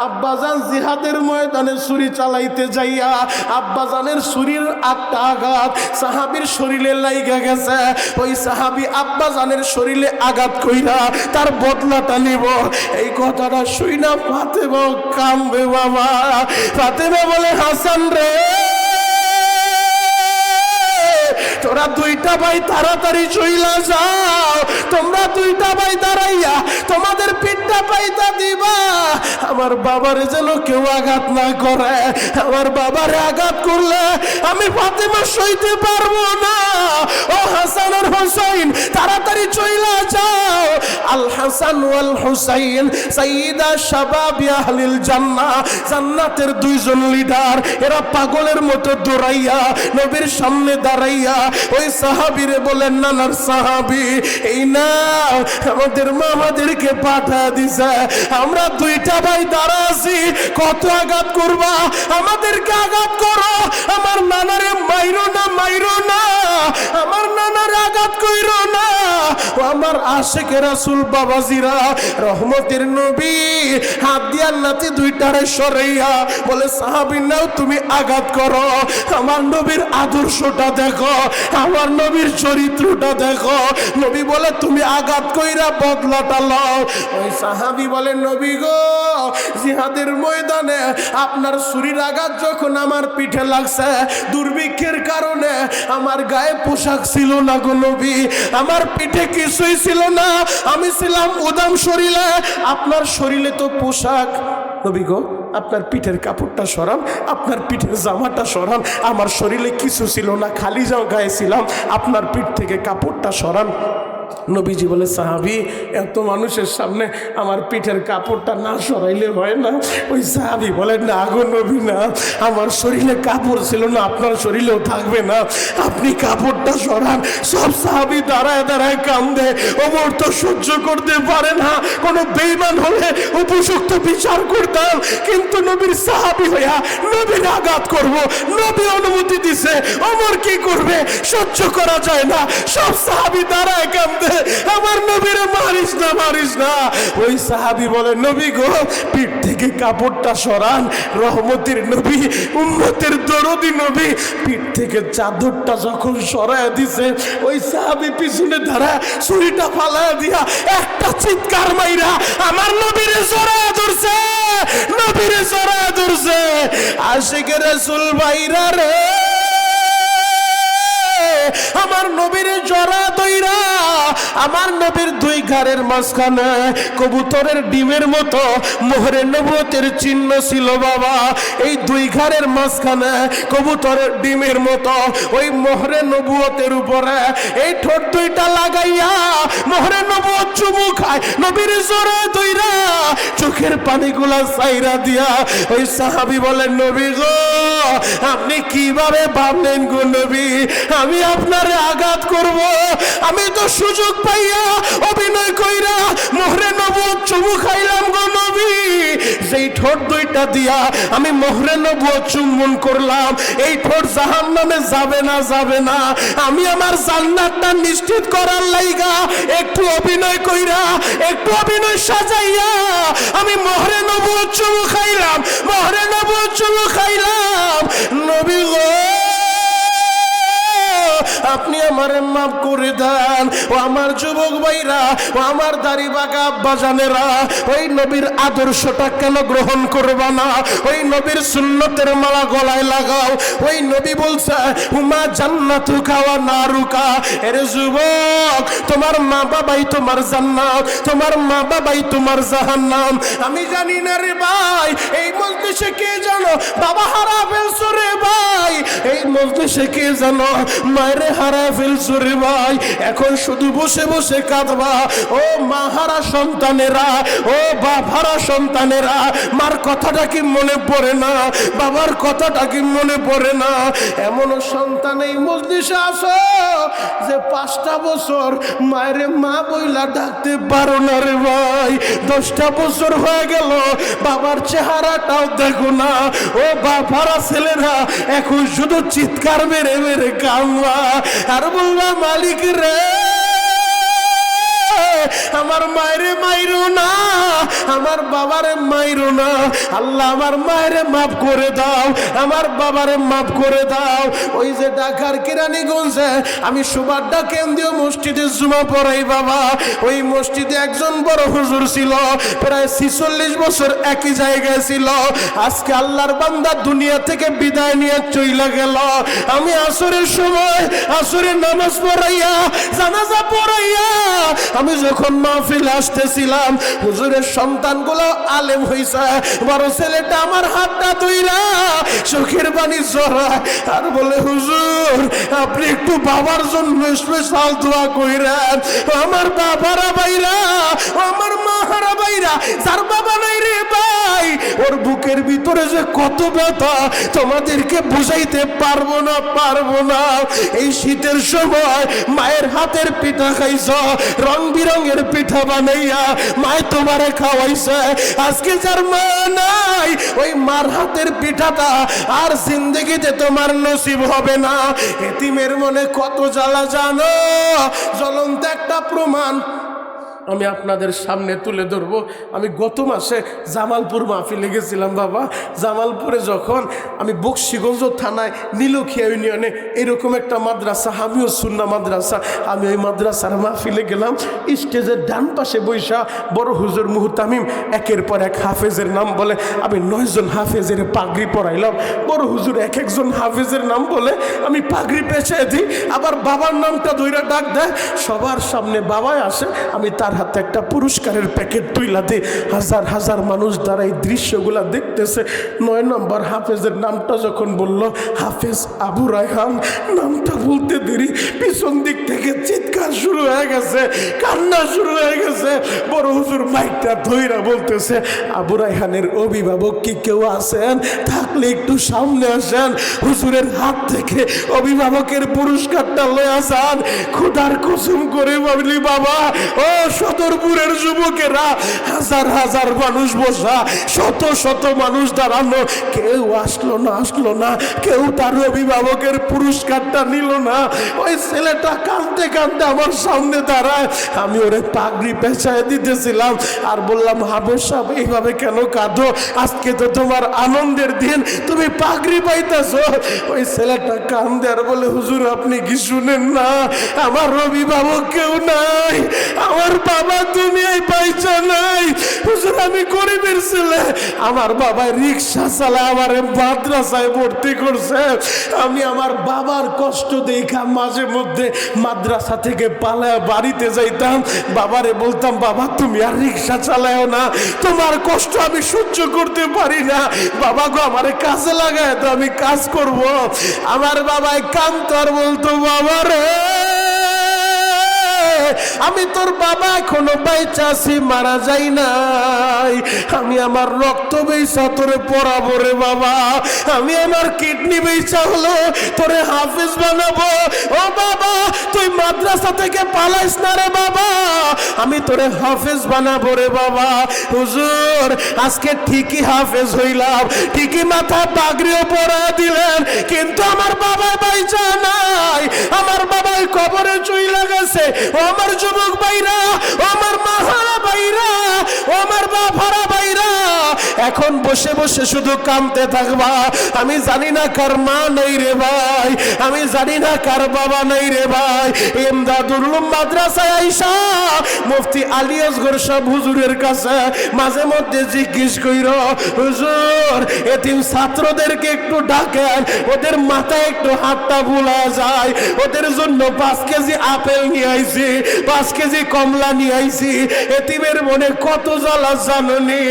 আব্বাজান জিহাদের ময়দানে ছুরি চালাইতে যাইয়া আব্বাজানের ছুরির আটটা আঘাত সাহাবীর শরীরে লাইগা গেছে, ওই সাহাবী আব্বাজানের শরীরে আঘাত কইরা তার বদলাটা নিব। এই কথাটা শুইনা ফাতেমা কাঁদবে বাবা। ফাতেমা বলে হাসান রে তোরা দুইটা ভাই তাড়াতাড়ি চইলা যাও, তোমরা দুইটা ভাই দাঁড়াইয়া তোমাদের পিঠটা পাইতা দিবা, আমার বাবারে যেন কেউ আঘাত না করে, আমার বাবারে আঘাত করলে আমি ফাতেমা সইতে পারবো না। ও হাসান আর হুসাইন তাড়াতাড়ি চইলা যাও। আল হাসান ওয়াল হুসাইন সাইয়্যিদা শাবাবি আহলিল জান্নাহ, জান্নাতের দুইজন লিডার, এরা পাগলের মতো দৌড়াইয়া নবীর সামনে দাঁড়াইয়া ওই সাহাবীরে বলেন নানার সাহাবী এই না আমাদের মা আমাদেরকে পাঠা দিছে, আমরা দুইটা ভাই দাঁড়া আছি, কত আঘাত করবা আমাদেরকে আঘাত করো, আমার নানারে মাইরো না মাইরো না, আমার নানার আঘাত কইরো না। ও আমার আশিকে রাসূল বাবাজিরা রহমতের নবী হাত দিয়া নাতি দুইটারে সরাইয়া বলে সাহাবী নাও তুমি আঘাত করো, আমার নবীর আদর্শটা দেখো, আমার নবীর চরিত্রটা দেখো। নবী বলে তুমি আঘাত কইরা বদলাটা লও। ওই সাহাবী বলে নবী গো জিহাদের ময়দানে আপনার ছুরির আঘাত যখন আমার পিঠে লাগছে দুর্ভিক্ষের কারণে আমার গায়ে পোশাক ছিল না গো নবী, আমার পিঠে কিছুই ছিল না, আমি ছিলাম উদাম শরীরে, আপনার শরীরে তো পোশাক। নবী গো আপনার পিঠের কাপড়টা সরান, আপনার পিঠের জামাটা সরান, আমার শরীরে কিছু ছিল না, খালি যাও গায়ে ছিলাম, আপনার পিঠ থেকে কাপড়টা সরান। নবীজি বলে সাহাবী এত মানুষের সামনে আমার পিঠের কাপড়টা না সরাইলে হয় না? ওই সাহাবী বলেন না গো নবী না, আমার শরীরে কাপড় ছিল না, আপনার শরীরেও থাকবে না, আপনি কাপড়টা সরান। সব সাহাবী দাঁড়ায় দাঁড়ায় কান্দে। ওমর তো সহ্য করতে পারে না, কোনো বেঈমান হলে উপযুক্ত বিচার করতাম, কিন্তু নবীর সাহাবী হইয়া নবীর আঘাত করব, নবী অনুমতি দিছে, ওমর কি করবে? সহ্য করা যায় না। সব সাহাবী দাঁড়ায় কান্দে, আমার নবীরে মারিস না মারিস না। ওই সাহাবী বলে নবী গো পিঠ থেকে কাপড়টা সরান। রহমতের নবী উম্মতের দরদি নবী পিঠ থেকে চাদরটা যখন সরায় দিছে ওই সাহাবী পিছনে দাঁড়ায় ছুরিটা ফালায় দিয়া একটা চিৎকার মাইরা আমার নবীরে জড়ায় ধরছে, নবীরে জড়ায় ধরছে। আশিকে রাসূল ভাইরা রে আমার নবীরে জড়া দইরা আমার নবীর দুই ঘাড়ের মাঝখানে কবুতরের ডিমের মতো মোহরে নবুয়তের চিহ্ন ছিল বাবা। এই দুই ঘাড়ের মাঝখানে কবুতরের ডিমের মতো ওই মোহরে নবুয়তের উপরে এই ঠোঁট দুইটা লাগাইয়া মোহরে নবুয়ত চুমু খায় নবীর জোরে দইরা চোখের পানিগুলা সাইরা দিয়া ওই সাহাবী বলেন নবী গো আপনি কিভাবে ভাবলেন গো নবী আমি আপনারে আঘাত করব? আমি তো সুযোগ পাইয়া অভিনয় কইরা মোহরে নবুয়ত চুমু খাইলাম গো নবী। যেই ঠোঁট দুইটা দিয়া আমি মোহরে নবুয়ত চুম্বন করলাম এই ঠোঁট জাহান্নামে যাবে না যাবে না। আমি আমার জান্নাতটা নিশ্চিত করার লাইগা একটু অভিনয় কইরা একটু অভিনয় সাজাইয়া আমি মোহরে নবুয়ত চুমু খাইলাম, মোহরে নবুয়ত চুমু খাইলাম। নবী গো আপনি আমারে মাফ করে দেন। ও আমার যুবক ভাইরা, ও আমার দাড়ি বাঁকা আব্বাজানেরা, ওই নবীর আদর্শটা কেন গ্রহণ করবা না? ওই নবীর সুন্নতের মালা গলায় লাগাও। ওই নবী বলছে হুমা জান্নাতুকা ওয়া নারুকা। এরে যুবক তোমার মা বাবাই তোমার জান্নাত, তোমার মা বাবাই তোমার জাহান্নাম। আমি জানি না রে ভাই এই মজলিসে কে জানো বাবা হারা ফেলছো রে ভাই, এই মজলিসে কে জানো মায়ের হারায় ফেলছো রে ভাই। এখন শুধু বসে বসে কাঁদবা। ও মা হারা সন্তানেরা, ও বাপ হারা সন্তানেরা, মার কথাটা কি মনে পড়ে না? বাবার কথাটা কি মনে পড়ে না? এমন সন্তান এই মজলিসে আসো যে 5টা বছর মায়ের মা বইলা ডাকতে পারো না রে ভাই। 10টা বছর হয়ে গেল বাবার চেহারাটাও দেখো না। ও বাপ হারা ছেলেরা এখন শুধু চিৎকার মেরে মেরে কান্না আর বলবা মালিক রে আমার মায়েরে মাইরো না, আমার বাবারে মাইরো না। আল্লাহ আমার মায়েরে মাফ করে দাও, আমার বাবারে মাফ করে দাও। ওই যে ঢাকার কেরানীগঞ্জে আমি সুবাড্ডা কেন্দ্রীয় মসজিদে জুমা পড়াই বাবা। ওই মসজিদে একজন বড় হুজুর ছিল, প্রায় 46 বছর একই জায়গায় ছিল। আজকে আল্লাহর বান্দা দুনিয়া থেকে বিদায় নিয়ে চইলা গেল। আমি আসরের সময় আসরের নামাজ পড়াইয়া জানাজা পড়াইয়া আমি যখন মাহফিলে আসতেছিলাম হুজুরের সন্তানগুলো আলেম হইছে। বড় ছেলেটা আমার হাতটা ধইরা চোখের পানি ঝরায় আর বলে হুজুর আপনি একটু বাবার জন্য স্পেশাল দোয়া কইরেন। আমার বাবারা বাইরা, আমার মাহারা বাইরা, যার বাবা নাই রে ভাই ওর বুকের ভিতরে যে কত ব্যথা তোমাদেরকে বুঝাইতে পারবো না, পারবো না। এই শীতের সময় মায়ের হাতের পিঠা খাইছ, রং বিরঙের পিঠা বানাইয়া মায় তোমারে খাওয়াইছে। আজকে যার মা নাই ওই মার হাতের পিঠাটা আর জিন্দগিতে তোমার নসিব হবে না। এতিমের মনে কত জ্বালা জানো, জ্বলন্ত একটা প্রমাণ আমি আপনাদের সামনে তুলে ধরবো। আমি গত মাসে জামালপুর মাহফিলে গেছিলাম বাবা। জামালপুরে যখন আমি বক্সিগঞ্জ থানায় নীলক্ষিয়া ইউনিয়নে এরকম একটা মাদ্রাসা, আমিও সুন্না মাদ্রাসা, আমি ওই মাদ্রাসার মাহফিলে গেলাম। স্টেজের ডান পাশে বৈশা বড় হুজুর মুহতামিম একের পর এক হাফেজের নাম বলে। আমি 9 জন হাফেজের পাগড়ি পরাইলাম। বড় হুজুর এক একজন হাফেজের নাম বলে, আমি পাগড়ি পেঁচাই দিই, আবার বাবার নামটা ধইরা ডাক দেয়। সবার সামনে বাবাই আসে, আমি তার হাতে একটা পুরস্কারের প্যাকেট তুইলা দিই। হাজার হাজার মানুষ দ্বারা এই দৃশ্যগুলা দেখতেছে। 9 নম্বর হাফেজের নামটা যখন বলল হাফেজ আবু রায়হান, নামটা বলতে দেরি পিছন দিক থেকে চিৎকার শুরু হয়ে গেছে, কান্না শুরু হয়ে গেছে। বড় হুজুর মাইকটা ধইরা বলতেছে আবু রায়হানের অভিভাবক কি কেউ আছেন? থাকলে একটু সামনে আসেন। হুজুরের হাত থেকে অভিভাবকের পুরস্কারটা লয়ে যান। খোদার কসম করে বলি বাবা, ও সদরপুরের যুবকেরা, হাজার হাজার মানুষ বসা, শত শত মানুষ দাঁড়ানো, কেউ আসলো না, কেউ তার অভিভাবকের পুরস্কারটা নিল না। ওই ছেলেটা কাঁদতে কাঁদতে আমার সামনে দাঁড়ায়। আমি ওরে পাগড়ি পেঁচায় দিতেছিলাম আর বললাম হাফেজ সাহেব এইভাবে কেন কাঁদো? আজকে তো তোমার আনন্দের দিন, তুমি পাগড়ি পাইতেছো। ওই ছেলেটা কান্দে আর বলে হুজুর আপনি কি শুনেন না, আমার অভিভাবক কেউ নাই, আমার বাবা দুনিয়ায় পয়সা নাই, হুজুর আমি গরিবের ছেলে, আমার বাবা রিক্সা চালায় আমার মাদ্রাসায় ভর্তি করছে, আমি আমার বাবার কষ্ট দেখা মাঝে মধ্যে মাদ্রাসা থেকে পালায় বাড়িতে যাইতাম, বাবারে বলতাম বাবা তুমি আর রিক্সা চালাও না, তোমার কষ্ট আমি সহ্য করতে পারি না, বাবা গো আমারে কাজে লাগায় তো আমি কাজ করব। আমার বাবাই কাঁদতো আর বলতো বাবা রে আমি তোর বাবা এখনো বাইচা আছি, মারা যাই নাই, আমি আমার রক্ত বেচা তোরে পড়াবো রে বাবা, আমি আমার কিডনি বেচা হলো তোরে হাফেজ বানাবো। ও বাবা তুই মাদ্রাসা থেকে পালাইস না রে বাবা, আমি তোরে হাফেজ বানাবো রে বাবা। হুজুর আজকে ঠিকই হাফেজ হইলাম, ঠিকই মাথা পাগড়িও পরা দিলেন, কিন্তু আমার বাবা বাইচা নাই, আমার বাবাই কবরে চইলা গেছে। ও আমার যুবক ভাইরা, ও আমার মাহারা ভাইরা, ও আমার বাবারা ভাইরা, এখন বসে বসে শুধু কামতে থাকবা। আমি জানি না কার মা নাই রে ভাই, আমি জানি না কার বাবা নাই রে ভাই। ইমদাদুল উলুম মাদ্রাসায় আইসা মুফতি আলী আসগর সাহেব হুজুরের কাছে মাঝে মধ্যে জিজ্ঞেস কইর, হুজুর এতিম ছাত্রদেরকে একটু ডাকেন, ওদের মাথায় একটু হাতটা ভুলা যায়, ওদের জন্য 5 কেজি আপেল নিয়ে আইছি, 5 কেজি কমলা নিয়ে আইছি, এতিমের মনে কত জ্বালা জাননি।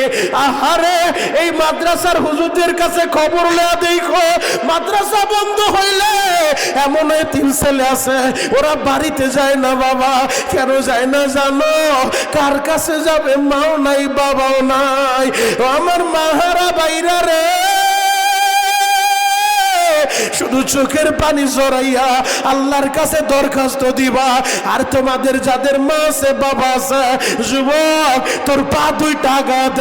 আহারে এই মাদ্রাসার হুজুরদের কাছে খবর লয়া দেখো, মাদ্রাসা বন্ধ হইলে এমন এতিম ছেলে আছে ওরা বাড়িতে যায় না বাবা। কেন যায় না জানো? কার কাছে যাবে? মাও নাই বাবাও নাই। আমার মাহারা বাইরা রে শুধু চোখের পানি জড়াইয়া আল্লাহর কাছে দরখাস্ত দিবা। আর তোমাদের যাদের মা আছে বাবা আছে, যুবক তোর পা 2টা আঘাত।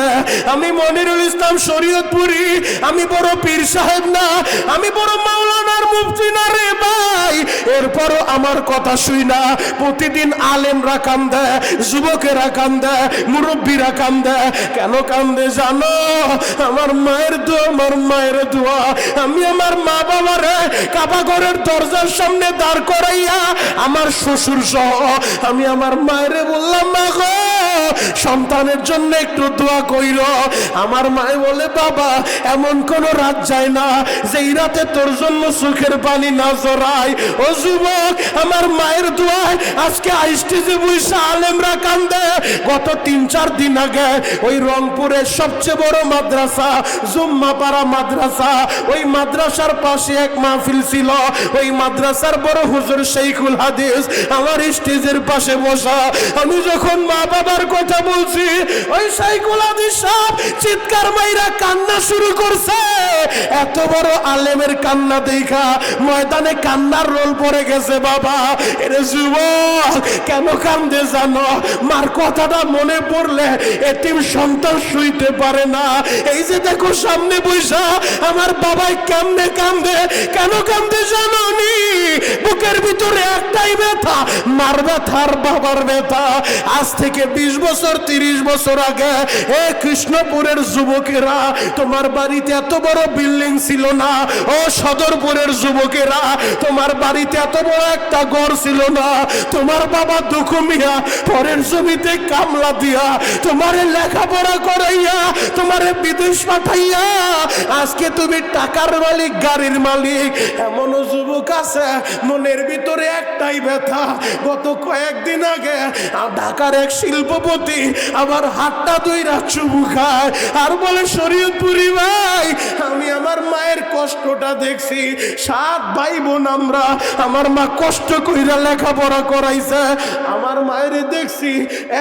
আমি মনিরুল ইসলাম শরীয়তপুরি, আমি বড় পীর সাহেব না, আমি বড় মাওলানার মুফতি না রে ভাই, এরপরও আমার কথা শুই না প্রতিদিন আলেমরা কান্দে, যুবকেরা কান্দে, মুরব্বীরা কান্দে। কেন কান্দে জানো? আমার মায়ের দোয়া, আমার মায়ের দোয়া। আমি আমার মা বাবার কাবা ঘরের দরজার সামনে দাঁড় করাইয়া আমার শ্বশুর সহ আমি আমার মায়েরে বললাম, মা গো সন্তানের জন্য একটু দোয়া কইর। আমার মায়ে বলে, বাবা এমন কোন রাত যায় না যেই রাতে তোর জন্য চোখের পানি না জড়ায়। ও যুবক আমার মায়ের দোয়ায় আজকে আইস্টেজে বইসা আলেমরা কান্দে। গত 3-4 দিন আগে ওই রংপুরের সবচেয়ে বড় মাদ্রাসা জুম্মাপাড়া মাদ্রাসা, ওই মাদ্রাসার পাশে এক মাহফিল ছিল, ওই মাদ্রাসার বড় হুজুর শেখুল হাদিস আমার স্টেজের পাশে বসা। আমি যখন মা বাবার কথা বলছি, ওই শেখুল হাদিস সাহেব চিৎকার মাইরা কান্না শুরু করছে। এত বড় আলেমের কান্না দেখা ময়দানে কান্নার রোল পড়ে গেছে। বাবা এরে যুবক কেন কান্দে জানো? মার কথাটা মনে পড়লে এতিম সন্তান শুইতে পারে না। এই যে দেখো সামনে বৈশা আমার বাবাই কেমনে কান্দে। কেন কান্দে জানো নি? বুকের ভিতরে একটাই ব্যথা, মার ব্যথা আর বাবার ব্যথা। আজ থেকে 20 বছর 30 বছর আগে এ কৃষ্ণপুরের যুবকেরা, তোমার বাড়িতে এত বড় বিল্ডিং ছিল না। ও সদরপুরের যুবকেরা, তোমার বাড়িতে এত বড় একটা ঘর ছিল না। তোমার বাবা দুঃখু মিয়া পরের জমিতে কামলা দিয়া তোমারে লেখাপড়া করাইয়া তোমারে বিদেশ পাঠাইয়া আজকে তুমি টাকার মালিক, গাড়ির মালিক। এমনও যুবক আছে মনের ভিতরে একটাই ব্যথা। গত কয়েকদিন আগে ঢাকার এক শিল্পপতি আবার হাতটা ধইরা চুমু খায় আর বলে, শরীয়তপুরি ভাই আমি আমার মায়ের কষ্টটা দেখছি। 7 ভাই বোন আমরা, আমার মা কষ্ট কইরা লেখাপড়া করাইছে। আমার মায়ের দেখছি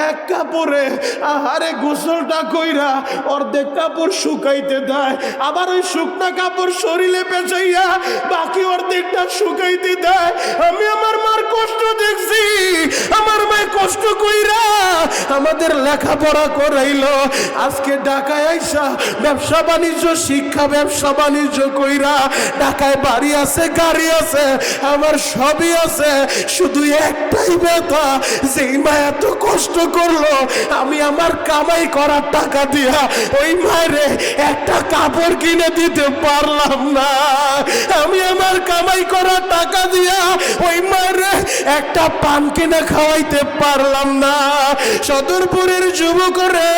এক কাপড়ে আহারে গোসলটা কইরা অর্ধেক কাপড় শুকাইতে দেয়, আবার ওই শুকনা কাপড় শরীরে পেঁচাইয়া বাকি অর্ধেকটা শুকাইতে দেয়। আমি আমার মার কষ্ট দেখছি। আমার মায়ের কষ্ট কইরা আমাদের লেখাপড়া করাইলো। আজকে ঢাকায় আইসা ব্যবসা বাণিজ্য, শিক্ষা ব্যবসা বাণিজ্য কইরা ঢাকায় বাড়ি আছে, গাড়ি আছে, আমার সবই আছে। শুধু একটাই ব্যথা, যেই মা এত কষ্ট করলো আমি আমার কামাই করার টাকা দিয়া ওই মায়েরে একটা কাপড় কিনে দিতে পারলাম না। আমি আমার কামাই করার টাকা দিয়া ওই মায়েরে একটা পান কিনে খাওয়াইতে পারলাম না। সদরপুরের যুবক রে,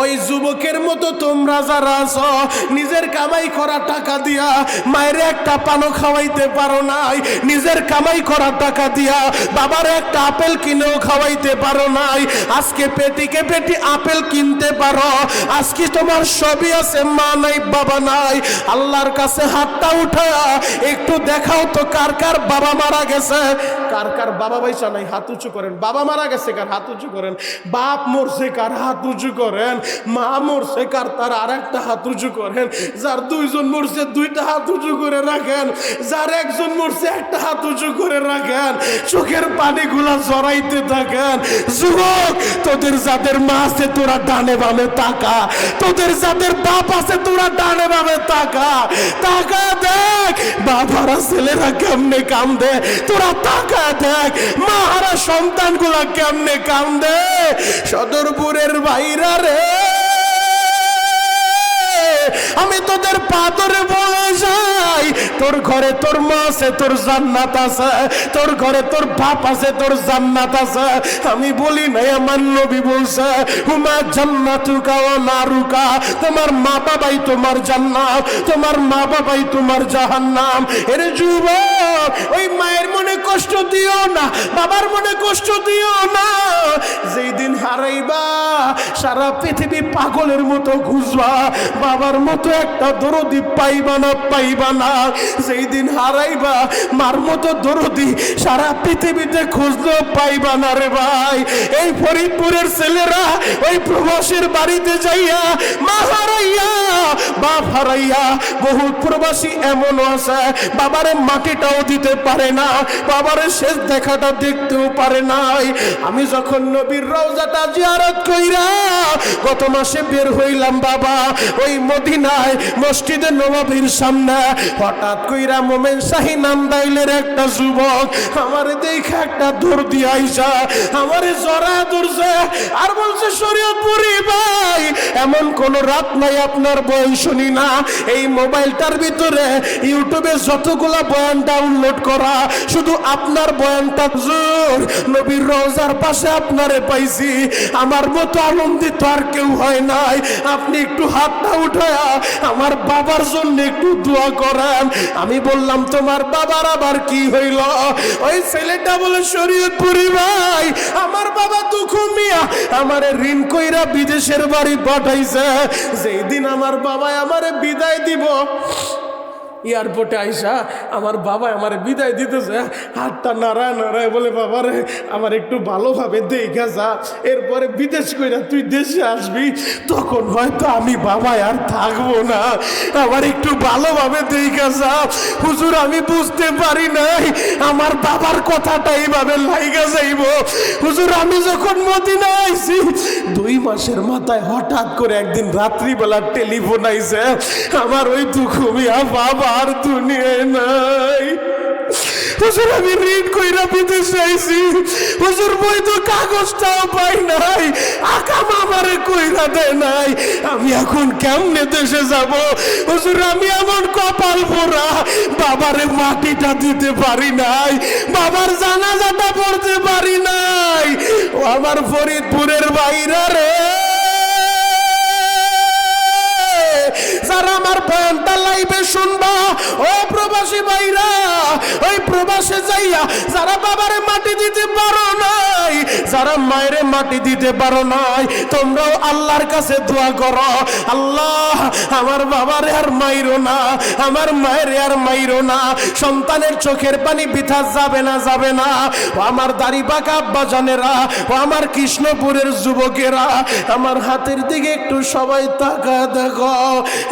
ওই যুবকের মতো তোমরা যারা আছো নিজের কামাই করা টাকা দিয়া মায়ের একটা পানো খাওয়াইতে পারো নাই, নিজের কামাই করা টাকা দিয়া বাবার একটা আপেল কিনেও খাওয়াইতে পারো নাই, আজকে পেটিকে পেটি আপেল কিনতে পারো, আজকে তোমার সবই আছে, মা নাই বাবা নাই, আল্লাহর কাছে হাতটা উঠায়া একটু দেখাও তো কার কার বাবা মারা গেছে, কার কার বাবা পয়সা নাই, হাত উঁচু করেন। বাবা মারা গেছে কার, হাত উঁচু করেন। বাপ মরছে কার, হাত উঁচু করেন। মা মরছে কার, তার আর একটা হাত উঁচু করেন। যার দুইজন মরছে দুইটা হাত উঁচু করে রাখেন, যার একজন মরছে একটা হাত উঁচু করে রাখেন, চোখের পানিগুলা জড়াইতে থাকেন। যুবক, তোদের যাদের মা আছে তোরা ডানে বামে তাকা, তোদের যাদের বাপ আছে তোরা ডানে বামে তাকা, তাকা দেখ বাবারা ছেলেরা কেমনে কান্দে, তোরা তাকা দেখ মাহারা সন্তানগুলা কেমনে কান্দে। সদরপুরের ভাইরা রে, আমি তোদের পা ধরে বলে যাই, তোর ঘরে তোর মা আছে, তোর জান্নাত আছে, তোর ঘরে তোর বাপ আছে, তোর জান্নাত আছে। আমি বলি নাই, আমার নবী বলছে হুমা জান্নাতুকা ওয়া নারুকা, তোমার মা বাবাই তোমার জান্নাত, তোমার মা বাবাই তোমার জাহান্নাম। এর যুবক, ওই মায়ের মনে কষ্ট দিও না, বাবার মনে কষ্ট দিও না, যেই দিন হারাইবা সারা পৃথিবী পাগলের মতো খুঁজবা, বাবার মতো একটা দরদি পাইবা না, পাইবা না। যেই দিন হারাইবা মার মতো দরদি সারা পৃথিবীতে খুঁজলেও পাইবা না রে ভাই। এই ফরিদপুরের ছেলেরা ওই প্রবাসীর বাড়িতে যাইয়া মা হারাইয়া বাপ হারাইয়া, বহুত প্রবাসী এমনও আছে বাবারে মাটিটাও দিতে পারে না, বাবারে শেষ দেখাটা দেখতেও পারে নাই। আমি যখন নবীর রওজাটা জিয়ারত কইরা গত মাসে বের হইলাম বাবা, ওই মদিনায় মসজিদে নববীর সামনে হঠাৎ কইরা মোমেন শাহী নান্দাইলের একটা যুবক আমারে দেখে একটা দৌড় দিয়ে আইসা আমারে জড়া ধরছে আর বলছে, শরীয়তপুরি ভাই, এমন কোন রাত নাই আপনার বয়ান শুনি না। এই মোবাইলটার ভিতরে ইউটিউবে যতগুলা বয়ান ডাউনলোড করা, শুধু আপনার বয়ানটা জোর নবীর রওজার পাশে আপনারে পাইছি, আমার মতো আনন্দিত আর কেউ হয় নাই। আপনি একটু হাতটা উঠায়া আমার বাবার জন্য একটু দোয়া করেন। আমি বললাম, তোমার বাবার আবার কি হইল? ওই ছেলেটা বলে, শরীয়তপুরি ভাই, আমার বাবা দুঃখ মিয়া আমারে ঋণ কইরা বিদেশের বাড়ি পাঠাইছে, যেই দিন আমার বাবা আমারে বিদায় দিব, এয়ারপোর্টে আইসা আমার বাবা আমার বিদায় দিতেছে, হাতটা নাড়ায় নাড়ায় বলে, বাবারে আমার একটু ভালোভাবে দেখা যা, এরপরে বিদেশ কইরা তুই দেশে আসবি, তখন হয়তো আমি বাবা আর থাকবো না, আমার একটু ভালোভাবে দেখা যা। হুজুর, আমি বুঝতে পারি নাই আমার বাবার কথাটা এইভাবে লাইগা যাইব। হুজুর, আমি যখন মদিনা আইছি 2 মাসের মাথায় হঠাৎ করে একদিন রাত্রিবেলা টেলিফোন আইছে, আমার ওই দুঃখমিয়া বাবা আর দুনিয়ায় নাই। হুজুর, আমি ঋণ কইরা বিদেশে আইছি, হুজুর বৈধ কাগজটাও পাই নাই, আকাম আমারে কইরা দেয় নাই, আমি এখন কেমনে দেশে যাব? হুজুর, আমি এমন কপাল পোড়া, বাবারে মাটিটা দিতে পারি নাই, বাবার জানাজাটা পড়তে পারি নাই। ও আমার ফরিদপুরের বাইরা রে, যারা আমার বয়ানটা লাইভে শুনবা, ও প্রবাসী ভাইরা, ওই প্রবাসে যাইয়া যারা বাবারে মাটি দিতে পারো নাই, যারা মায়েরে মাটি দিতে পারো নাই, তোমরাও আল্লাহর কাছে দোয়া করো, আল্লাহ আমার বাবারে আর মাইরো না, আমার মায়ের আর মাইরো না, সন্তানের চোখের পানি বৃথা যাবে না, যাবে না। ও আমার দাড়ি পাকা আব্বা জানেরা, ও আমার কৃষ্ণপুরের যুবকেরা, আমার হাতের দিকে একটু সবাই তাকা দেখো,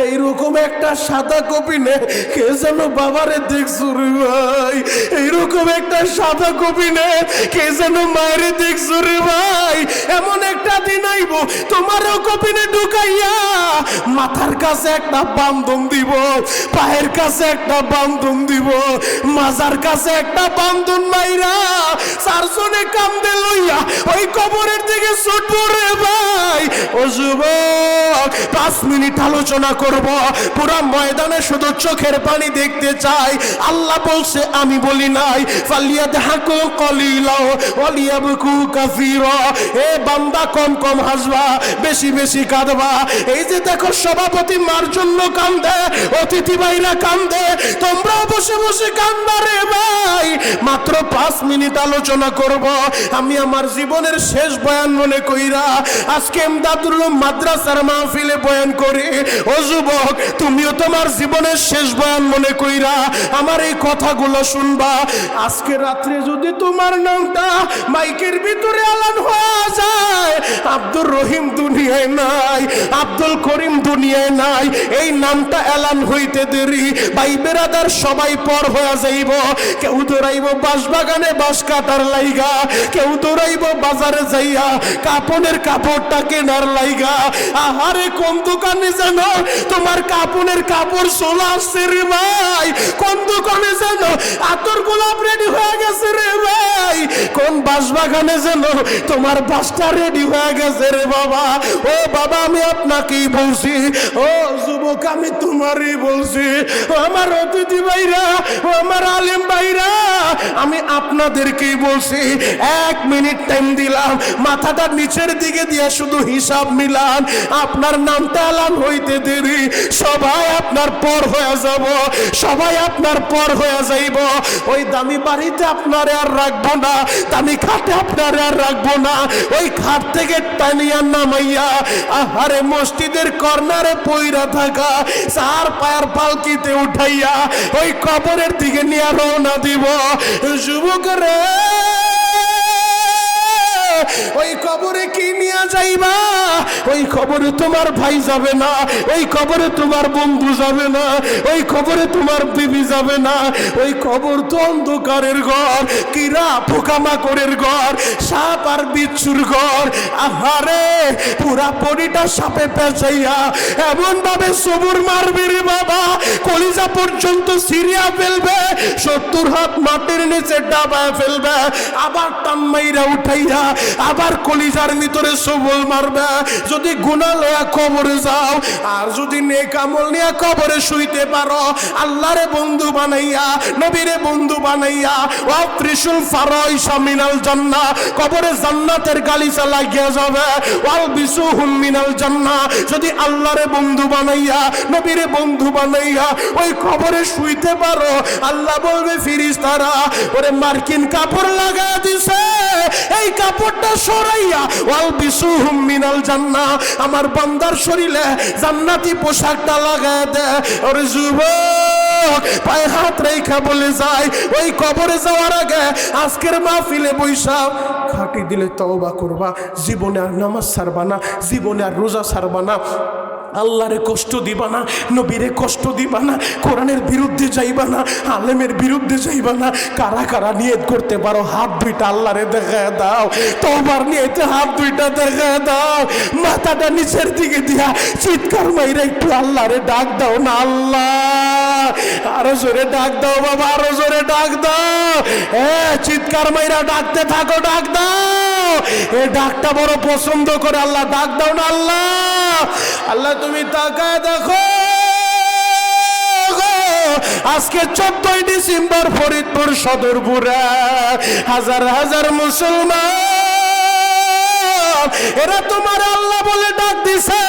এইরকম একটা সাদা কপি নে, কে যেন বাবারে দেখছো রে ভাই, এইরকম একটা সাদা কপি নে, কে যেন মায়েরে দেখছো রে ভাই। এমন একটা দিন আইব তোমারও কপিনে ঢুকাইয়া মাথার কাছে একটা বান্ধন দিব, পায়ের কাছে একটা বান্ধন দিব, মাজার কাছে একটা বান্ধন মাইরা 4 জনে কান্দে লইয়া ওই কবরের দিকে ছুটবো রে ভাই। ও যুবক, 5 মিনিট আলোচনা করব, পুরা ময়দানে শুধু চোখের পানি দেখতে চাই। আল্লাহ বলছে, আমি বলি নাই, ফালিয়াদহাকু কলিলা ওয়া লিয়াবকু কাসীরা। এ বান্দা কম কম হাসবা, বেশি বেশি কাঁদবা। এই যে দেখো সভাপতি মার জন্য কান্দে, অতিথি ভাইরা কান্দে, তোমরা বসে বসে কান্দা রে ভাই। মাত্র 5 মিনিট আলোচনা করব। আমি আমার জীবনের শেষ বয়ান মনে কইরা আজকে এমদাদুল মাদ্রাসার মাহফিলে বয়ান করি। ও যুবক, তুমিও তোমার জীবনের শেষ বয়ান মনে কইরা আমার এই কথাগুলো শুনবা। আজকে রাত্রে যদি তোমার নামটা মাইকের ভিতরে এলান হয়ে যায়, আব্দুর রহিম দুনিয়ায় নাই, আব্দুল করিম দুনিয়ায় নাই, এই নামটা এলান হইতে দেরি ভাই বেরাদার সবাই পর হয়ে যাইব। কেউ দৌড়াইব বাঁশবাগানে বাঁশ কাটার লাইগা, কেউ দৌড়াইব বাজারে যাইয়া কাপড়ের কাপড়টা কেনার লাইগা। আহারে কোন দোকানে যেন তোমার কাপড়ের কাপড় চলে আসছে রে ভাই, কোন দোকানে যেন আতর গোলাপ রেডি হয়ে গেছে রে ভাই, কোন বাঁশবাগানে যেন তোমার বাসটা রেডি হয়ে গেছে রে বাবা। ও বাবা, আমি আপনাকেই বলছি, ও যুবক আমি তোমারই বলছি, ও আমার অতিথি ভাইরা, ও আমার আলেম ভাইরা, আমি আপনাদেরকেই বলছি। 1 মিনিট টাইম দিলাম, মাথাটা নিচের দিকে দিয়ে শুধু হিসাব মিলান। আপনার নামটা এলান হইতে দেরি, সবাই আপনার পর হয়ে যাব, সবাই আপনার পর হয়ে যাইব। ওই দামি বাড়িতে আপনারে আর রাখবো না, দামি খাটে আপনারে আর রাখবো না, ওই খাট থেকে টানিয়া নামাইয়া আহারে মসজিদের কর্নারে পইরা থাকা 4 পায়ের পালকিতে উঠাইয়া ওই কবরের দিকে নিয়ে রওনা দিব। যুবক রে, ওই কবরে কি নিয়ে যাইবা? ওই কবরে তোমার ভাই যাবে না, ওই কবরে তোমার বন্ধু যাবে না, ওই কবরে তোমার বিবি যাবে না। ওই কবর তো অন্ধকারের ঘর, কিরা পোকামাকড়ের ঘর, সাপ আর বিচ্ছুর ঘর। আহারে পুরা পরিটা সাপে পেঁচাইয়া এমন ভাবে সবুর মারবে রে বাবা, কলিজা পর্যন্ত সিরিয়া ফেলবে, 70 হাত মাটির নিচে ডাবায় ফেলবে, আবার টান মাইরা উঠাইয়া আবার কলিজার ভিতরে সবল মারবে। যদি গুনাহ লয়া কবরে যাও, আর যদি নেক আমল নিয়ে কবরে শুইতে পারো, আল্লাহরে বন্ধু বানাইয়া, নবীরে বন্ধু বানাইয়া, ওয়াফরিশুল ফারাইশা মিনাল জান্নাহ, কবরে জান্নাতের গালিচা লাগিয়া যাবে। ওয়াল বিসুহুম মিনাল জান্নাহ, যদি আল্লাহরে বন্ধু বানাইয়া, নবীরে বন্ধু বানাইয়া ওই কবরে শুইতে পারো, আল্লাহ বলবে ফেরেশতারা, ওরে মার্কিন কাপড় লাগায় দিছে, এই কাপড়টা সরাইয়া ওয়াল বিসুহুম মিনাল জান্নাহ, আমার বান্দার শরীরে জান্নাতি পোশাকটা লাগায় দে। ওরে যুবক, পায়ে হাত রেখা বলে যায়, ওই কবরে যাওয়ার আগে আজকের মাহফিলে বৈশা খাটি দিলে তওবা করবা, জীবনে আর নামাজ ছাড়বা না, জীবনে আর রোজা ছাড়বা না, আল্লাহরে কষ্ট দিবা না, নবীরে কষ্ট দিবা না, কোরআনের বিরুদ্ধে যাইবা না, আলেমের বিরুদ্ধে যাইবা না। কারা কারা নিয়ত করতে পারো হাত দুইটা আল্লাহরে দেখায় দাও, তওবার নিয়তে হাত দুইটা দেখায় দাও, মাথাটা নিচের দিকে দিয়া চিৎকার মাইরা একটু আল্লাহরে ডাক দাও না। আল্লাহ, আরো জোরে ডাক দাও বাবা, আরো জোরে ডাক দাও। চিৎকার মাইরা ডাকতে থাকো, ডাক দাও। এই ডাকটা বড় পছন্দ করে আল্লাহ, ডাক দাও না। আল্লাহ, আল্লাহ তুমি তাকায় দেখো, আজকে 14ই ডিসেম্বর ফরিদপুর সদরপুরে হাজার হাজার মুসলমান, এরা তোমার আল্লাহ বলে ডাক দিছে,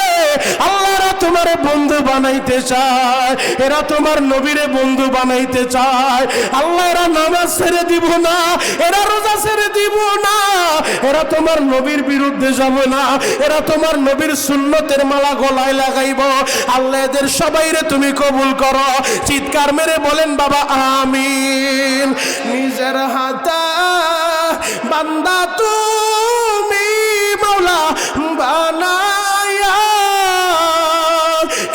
আল্লাহরা তোমার বন্ধু বানাইতে চায়, এরা তোমার নবীরে বন্ধু বানাইতে চায়। আল্লাহ এরা নামাজ ছেড়ে দিব না, এরা রোজা ছেড়ে দিব না, এরা তোমার নবীর বিরুদ্ধে যাবে না, এরা তোমার নবীর সুন্নতের মালা গলায় লাগাইব। আল্লাহ এদের সবাইরে তুমি কবুল করো। চিৎকার মেরে বলেন বাবা আমিন। নিজের হাতে বান্দা তুমি মাওলা বানায়া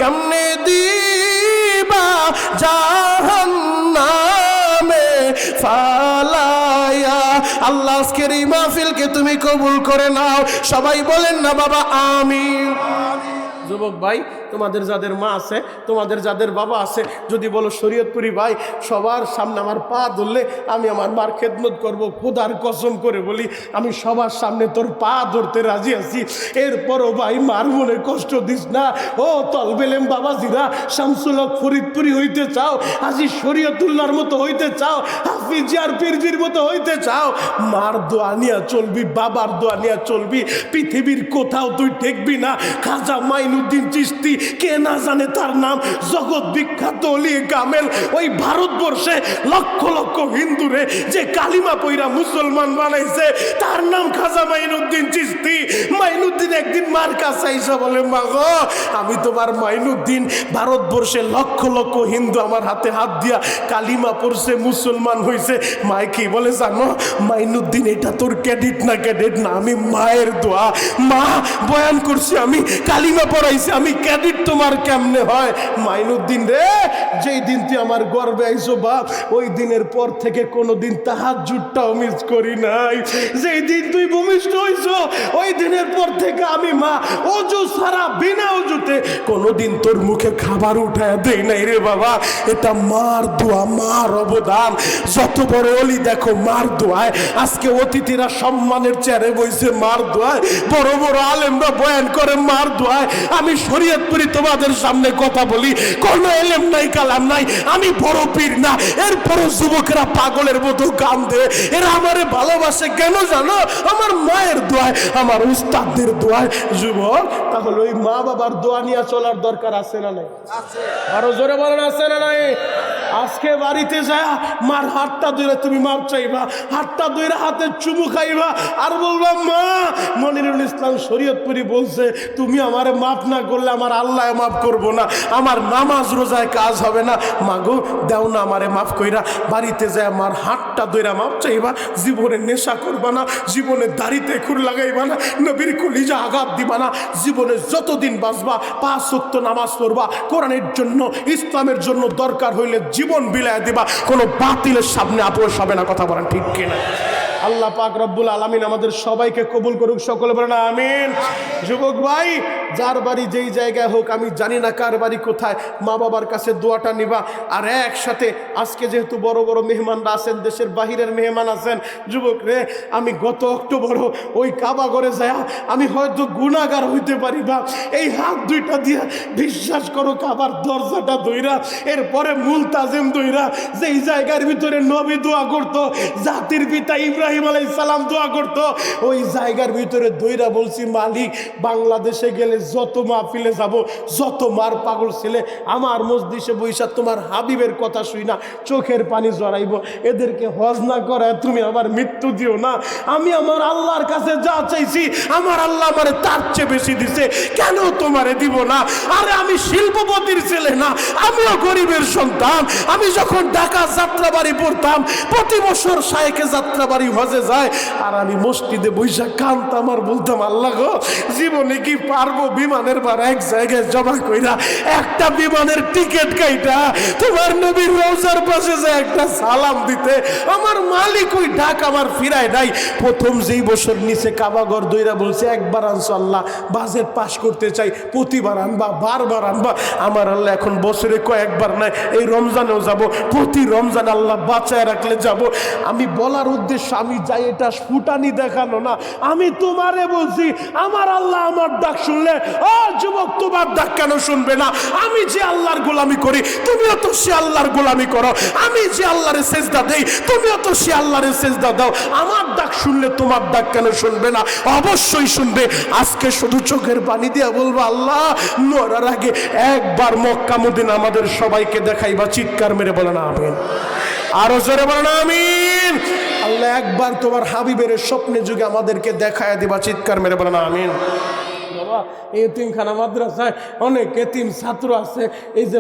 কেমনে দিবা জাহান্নামে ফালায়া। আল্লাহ আজকের এই মাহফিলকে তুমি কবুল করে নাও। সবাই বলেন না বাবা আমিন। যুবক ভাই তোমাদের যাদের মা আছে, তোমাদের যাদের বাবা আছে, যদি বলো শরীয়তপুরি ভাই সবার সামনে আমার পা ধরলে আমি আমার মার খেদমত করব, খোদার কসম করে বলি আমি সবার সামনে তোর পা ধরতে রাজি আছি। এরপরও ভাই মার মনে কষ্ট দিস না। ও তলবেলেম বাবাজিরা, শামসুল হক ফরিদপুরি হইতে চাও, আজি শরীয়তুল্লাহর মতো হইতে চাও, হাফিজিয়ার পীরজির মতো হইতে চাও, মার দোয়া নিয়া চলবি, বাবার দোয়া নিয়া চলবি, পৃথিবীর কোথাও তুই ঠেকবি না। খাজা মাইনুদ্দিন চিশতি, কে না জানে তার নাম, জগৎ বিখ্যাত ওলি কামেল। ওই ভারতবর্ষে লক্ষ লক্ষ হিন্দুরে যে কালিমা পইরা মুসলমান বানাইছে তার নাম খাজা মাইনুদ্দিন চিশতি। মাইনুদ্দিন একদিন মার কাছে আইসা বলে, মা গো আমি তোমার মাইনুদ্দিন, ভারতবর্ষে লক্ষ লক্ষ হিন্দু আমার হাতে হাত দিয়া কালিমা পড়ছে, মুসলমান হইছে। মায় কি বলে জানো, মাইনুদ্দিন এটা তোর ক্যাডেট না, ক্যাডেট না, আমি মায়ের দোয়া, মা বয়ান করছি, আমি কালিমা পড়াইছি, আমি ক্যাডেট তোমার কেমনে হয়? মাইনুদ্দিন রে, যেই দিন তুই আমার গর্বে আইসো বাপ, ওই দিনের পর থেকে কোনোদিন তাহাজ্জুদটাও মিস করি নাই। যেই দিন তুই ভূমিষ্ঠ হইছো ওই দিনের পর থেকে আমি মা অজু সারা বিনা অজুতে কোনোদিন তোর মুখে খাবার উঠায় দেই নাই রে বাবা। এটা মার দোয়া, মার অবদান। যত বড় অলি দেখো মার দোয়ায়। আজকে অতিথিরা সম্মানের চেয়ারে বইছে মার দোয়ায়, বড় বড় আলেমরা বয়ান করে মার দোয়ায়। আমি শরীয়তপুরি তোমাদের সামনে কথা বলি, কোনো এলেম নাই কালাম নাই, আমি বড় পীর না, এরপরও যুবকেরা পাগলের মতো কান্দে। এরা আমারে ভালোবাসে কেন জানো? আমার মায়ের দোয়ায়, আমার উস্তাদদের দোয়ায়। যুবক, তাহলে ওই মা বাবার দোয়া নিয়ে চলার দরকার আছে না নাই? আরো জোরে বলেন আছে না নাই? আজকে বাড়িতে যায় মার হাতটা ধরে তুমি মাপ চাইবা, হাতটা ধরে হাতে চুমু খাইবা আর বলবা, মা মনিরুল ইসলাম শরীয়তপুরি বলছে তুমি আমারে মাফ না করলে আমার আল্লাহ মাফ করবো না, আমার নামাজ রোজায় কাজ হবে না। মাগো দেও না আমারে মাফ কইরা। বাড়িতে যায় মার হাতটা ধরে মাপ চাইবা। জীবনে নেশা করবা না, জীবনে দাড়িতে খুর লাগাইবা না, নবীর কলিজা আঘাত দিবা না। জীবনে যতদিন বাঁচবা 5 ওয়াক্ত নামাজ পড়বা, কোরআনের জন্য ইসলামের জন্য দরকার হইলে জীবন বিলায় দিবা। কোনো বাতিলের সামনে আপোষ হবে না। কথা বলেন ঠিক কিনা? আল্লাহ পাক রব্বুল আলামিন আমাদের সবাইকে কবুল করুক, সকলে বলেন আমিন। যুবক ভাই, যার বাড়ি যেই জায়গায় হোক, আমি জানি না কার বাড়ি কোথায়, মা বাবার কাছে দোয়াটা নিবা। আর একসাথে আজকে যেহেতু বড় বড় মেহমানরা আছেন, দেশের বাহিরের মেহমান আছেন, যুবক রে আমি গত অক্টোবরও ওই কাবা ঘরে যায় আমি হয়তো গুনাহগার হইতে পারি বা এই হাত দুইটা দিয়ে বিশ্বাস করো কাবার দরজাটা ধইরা, এরপরে মুলতাজিম ধইরা, যেই জায়গার ভিতরে নবী দোয়া করতো, জাতির পিতা ইব্রাহিম আলাইহিস সালাম দোয়া করতো, ওই জায়গার ভিতরে ধইরা বলছি, মালিক বাংলাদেশে গেলে যত মাহফিলে যাব, যত মার পাগল ছেলে আমার মজলিসে বইসা তোমার হাবিবের কথা শুই না চোখের পানি জড়াইব, এদেরকে হজ না করায় তুমি আমার মৃত্যু দিও না। আমি আমার আল্লাহর কাছে যা চাইছি আমার আল্লাহ আমারে তার চেয়ে বেশি দিছে, কেন তোমারে দিব না? আরে আমি শিল্পপতির ছেলে না, আমিও গরিবের সন্তান। আমি যখন ঢাকা যাত্রাবাড়ি পড়তাম, প্রতি বছর শায়েখে যাত্রাবাড়ি হজে যায়, আর আমি মসজিদে বৈশা কানতাম আর বলতাম, আল্লাহ গো জীবনে কি পারবো বিমানের ভাড়া এক জায়গায় জমা কইরা একটা বিমানের টিকিট কাইটা তোমার নবীর রওজার পাশে যে একটা সালাম দিতে। আমার মালিক ওই ডাক আমার ফিরায় নাই। প্রথম যেই বছর নিচে কাবাঘর দইরা বলছে, একবার আনছো আল্লাহ, বাজেট পাস করতে চাই, প্রতিবার আনবা, বারবার আনবা। আমার আল্লাহ এখন বছরে কয়েকবার নাই, এই রমজানেও যাব, প্রতি রমজান আল্লাহ বাঁচায় রাখলে যাব। আমি বলার উদ্দেশ্য, আমি যাই এটা ফুটানি দেখানো না, আমি তোমারে বলছি আমার আল্লাহ আমার ডাক শুনলে, ও যুবক তোমার ডাক কেন শুনবে না? আমি যে আল্লাহর গোলামি করি তুমিও তো সে আল্লাহর গোলামি করো, আমি যে আল্লাহরে সেজদা দেই তুমিও তো সে আল্লাহরে সেজদা দাও। আমার ডাক শুনলে তোমার ডাক কেন শুনবে না? অবশ্যই শুনবে। আজকে শুধু চোখের পানি দিয়া বলবো, আল্লাহ মরার আগে একবার মক্কা মদিনা আমাদের সবাইকে দেখাইবা। চিৎকার মেরে বলেন আমিন। আরো জোরে বলেন আমিন। আল্লাহ একবার তোমার হাবিবের স্বপ্নে যুগে আমাদেরকে দেখায় দিবা। চিৎকার মেরে বলেন আমিন। এতিমখানা মাদ্রাসায় অনেক এতিম ছাত্র আছে, এই যে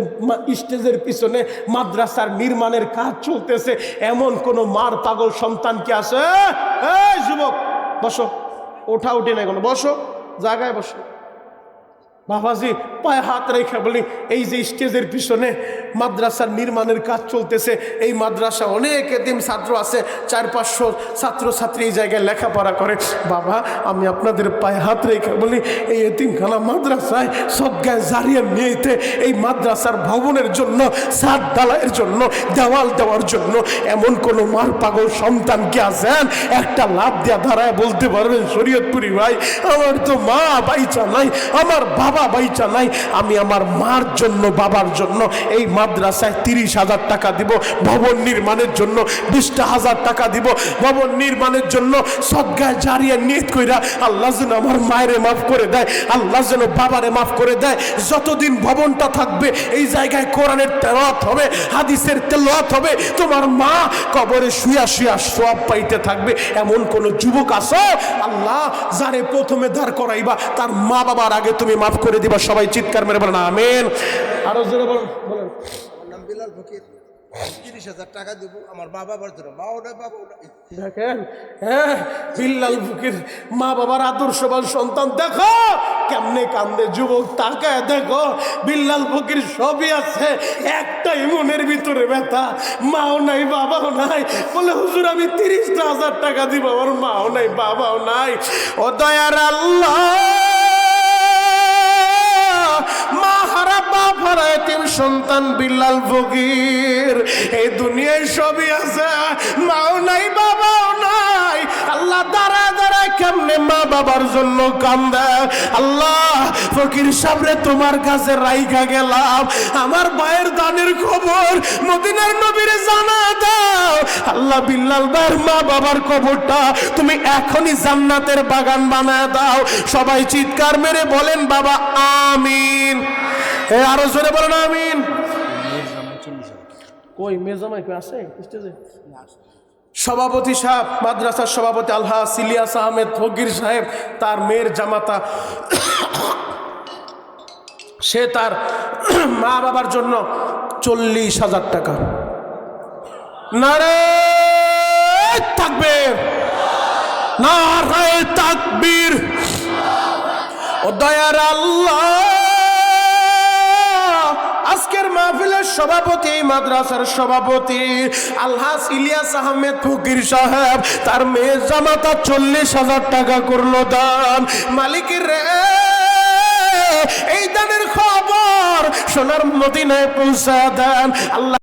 স্টেজের পিছনে মাদ্রাসার নির্মাণের কাজ চলতেছে, এমন কোন মার পাগল সন্তান কি আছে? এই যুবক বসো, ওঠা উঠি না কোনো, বসো জায়গায় বসো, বাবাজি পায়ে হাত রেখে বলি, এই যে স্টেজের পিছনে মাদ্রাসার নির্মাণের কাজ চলতেছে, এই মাদ্রাসা অনেক এতিম ছাত্র আছে, 400-500 ছাত্রছাত্রী এই জায়গায় লেখাপড়া করে। বাবা আমি আপনাদের পায়ে হাত রেখে বলি, এই এতিমখানা মাদ্রাসায় সজ্ঞায় জারিয়া নিয়েতে এই মাদ্রাসার ভবনের জন্য, ছাদ ঢালাইয়ের জন্য, দেওয়াল দেওয়ার জন্য এমন কোন মার পাগল সন্তান কি আছেন? একটা লাভ দেওয়া ধারায় বলতে পারবেন শরীয়তপুরি ভাই, আমার তো মা বাইচা নাই, আমার বাবা বাইচা নাই, আমি আমার মার জন্য, বাবার জন্য এই মাদ্রাসায় 30,000 টাকা দিব, ভবন নির্মাণের জন্য 20,000 টাকা দিব, ভবন নির্মাণের জন্য সদগায় জারিয়া নিয়ত কইরা আল্লাহ যেন আমার মায়েরে মাফ করে দেয়, আল্লাহ যেন বাবারে মাফ করে দেয়। যতদিন ভবনটা থাকবে এই জায়গায় কোরআনের তেলাওয়াত হবে, হাদিসের তেলাওয়াত হবে, তোমার মা কবরে শুয়া শুয়া সওয়াব পাইতে থাকবে। এমন কোন যুবক আছো আল্লাহ যারে প্রথমে দাঁড় করাইবা তার মা বাবার আগে তুমি মাফ করে দিবা। সবাই চিৎকার মেরে বলেন আমিন। আরো জোরে বলেন। আমার নাম বিলাল ফকির, 30,000 টাকা দেবো আমার মা বাবার জন্য। মাও নাই বাবাও নাই। দেখেন, হ্যাঁ বিল্লাল ফকির মা বাবার আদর্শবান সন্তান। দেখো কেমনে কান্দে যুবক, তাকায় দেখো বিল্লাল ফকির সবই আছে, একটাই মনের ভিতরে ব্যথা, মাও নাই বাবাও নাই। বলে হুজুর আমি 30,000 টাকা দিব, আমার মাও নাই বাবাও নাই। ও দয়ার আল্লাহ, মা হারা বাপ হারা এতিম সন্তান বিল্লাল ফকির, এই দুনিয়ায় সবই আছে, মাও নাই বাবাও নাই। আল্লাহ দাঁড়ায় দাঁড়ায় কেমনে মা বাবার জন্য কান্দে। আল্লাহ ফকির সাবরে তোমার কাছে রাইখা গেলাম, আমার ভাইয়ের দানের খবর মদিনার নবীরে জানা দাও। আল্লাহ বিল্লাল ভাইয়ের মা বাবার কবরটা তুমি এখনই জান্নাতের বাগান বানায় দাও। সবাই চিৎকার মেরে বলেন বাবা আমিন। আরো জোরে বলেন আমিন। কই মেজামাই কই আছে স্টেজে? সভাপতি সাহেব, মাদ্রাসার সভাপতি আলহাজ ইলিয়াস আহমেদ ফকির সাহেব, তার মেয়ের জামাতা, সে তার মা বাবার জন্য 40,000 টাকা। নারে তাকবীর, নারে তাকবীর। ও দয়ার আল্লাহ, আজকের মাহফিলের সভাপতি, মাদ্রাসার সভাপতি আলহাজ ইলিয়াস আহমেদ ফকির সাহেব, তার মেয়ের জামাতা 40,000 টাকা করলো দান। মালিকের রে এই দানের খবর সোনার মদিনায় পৌঁছা দেন আল্লাহ।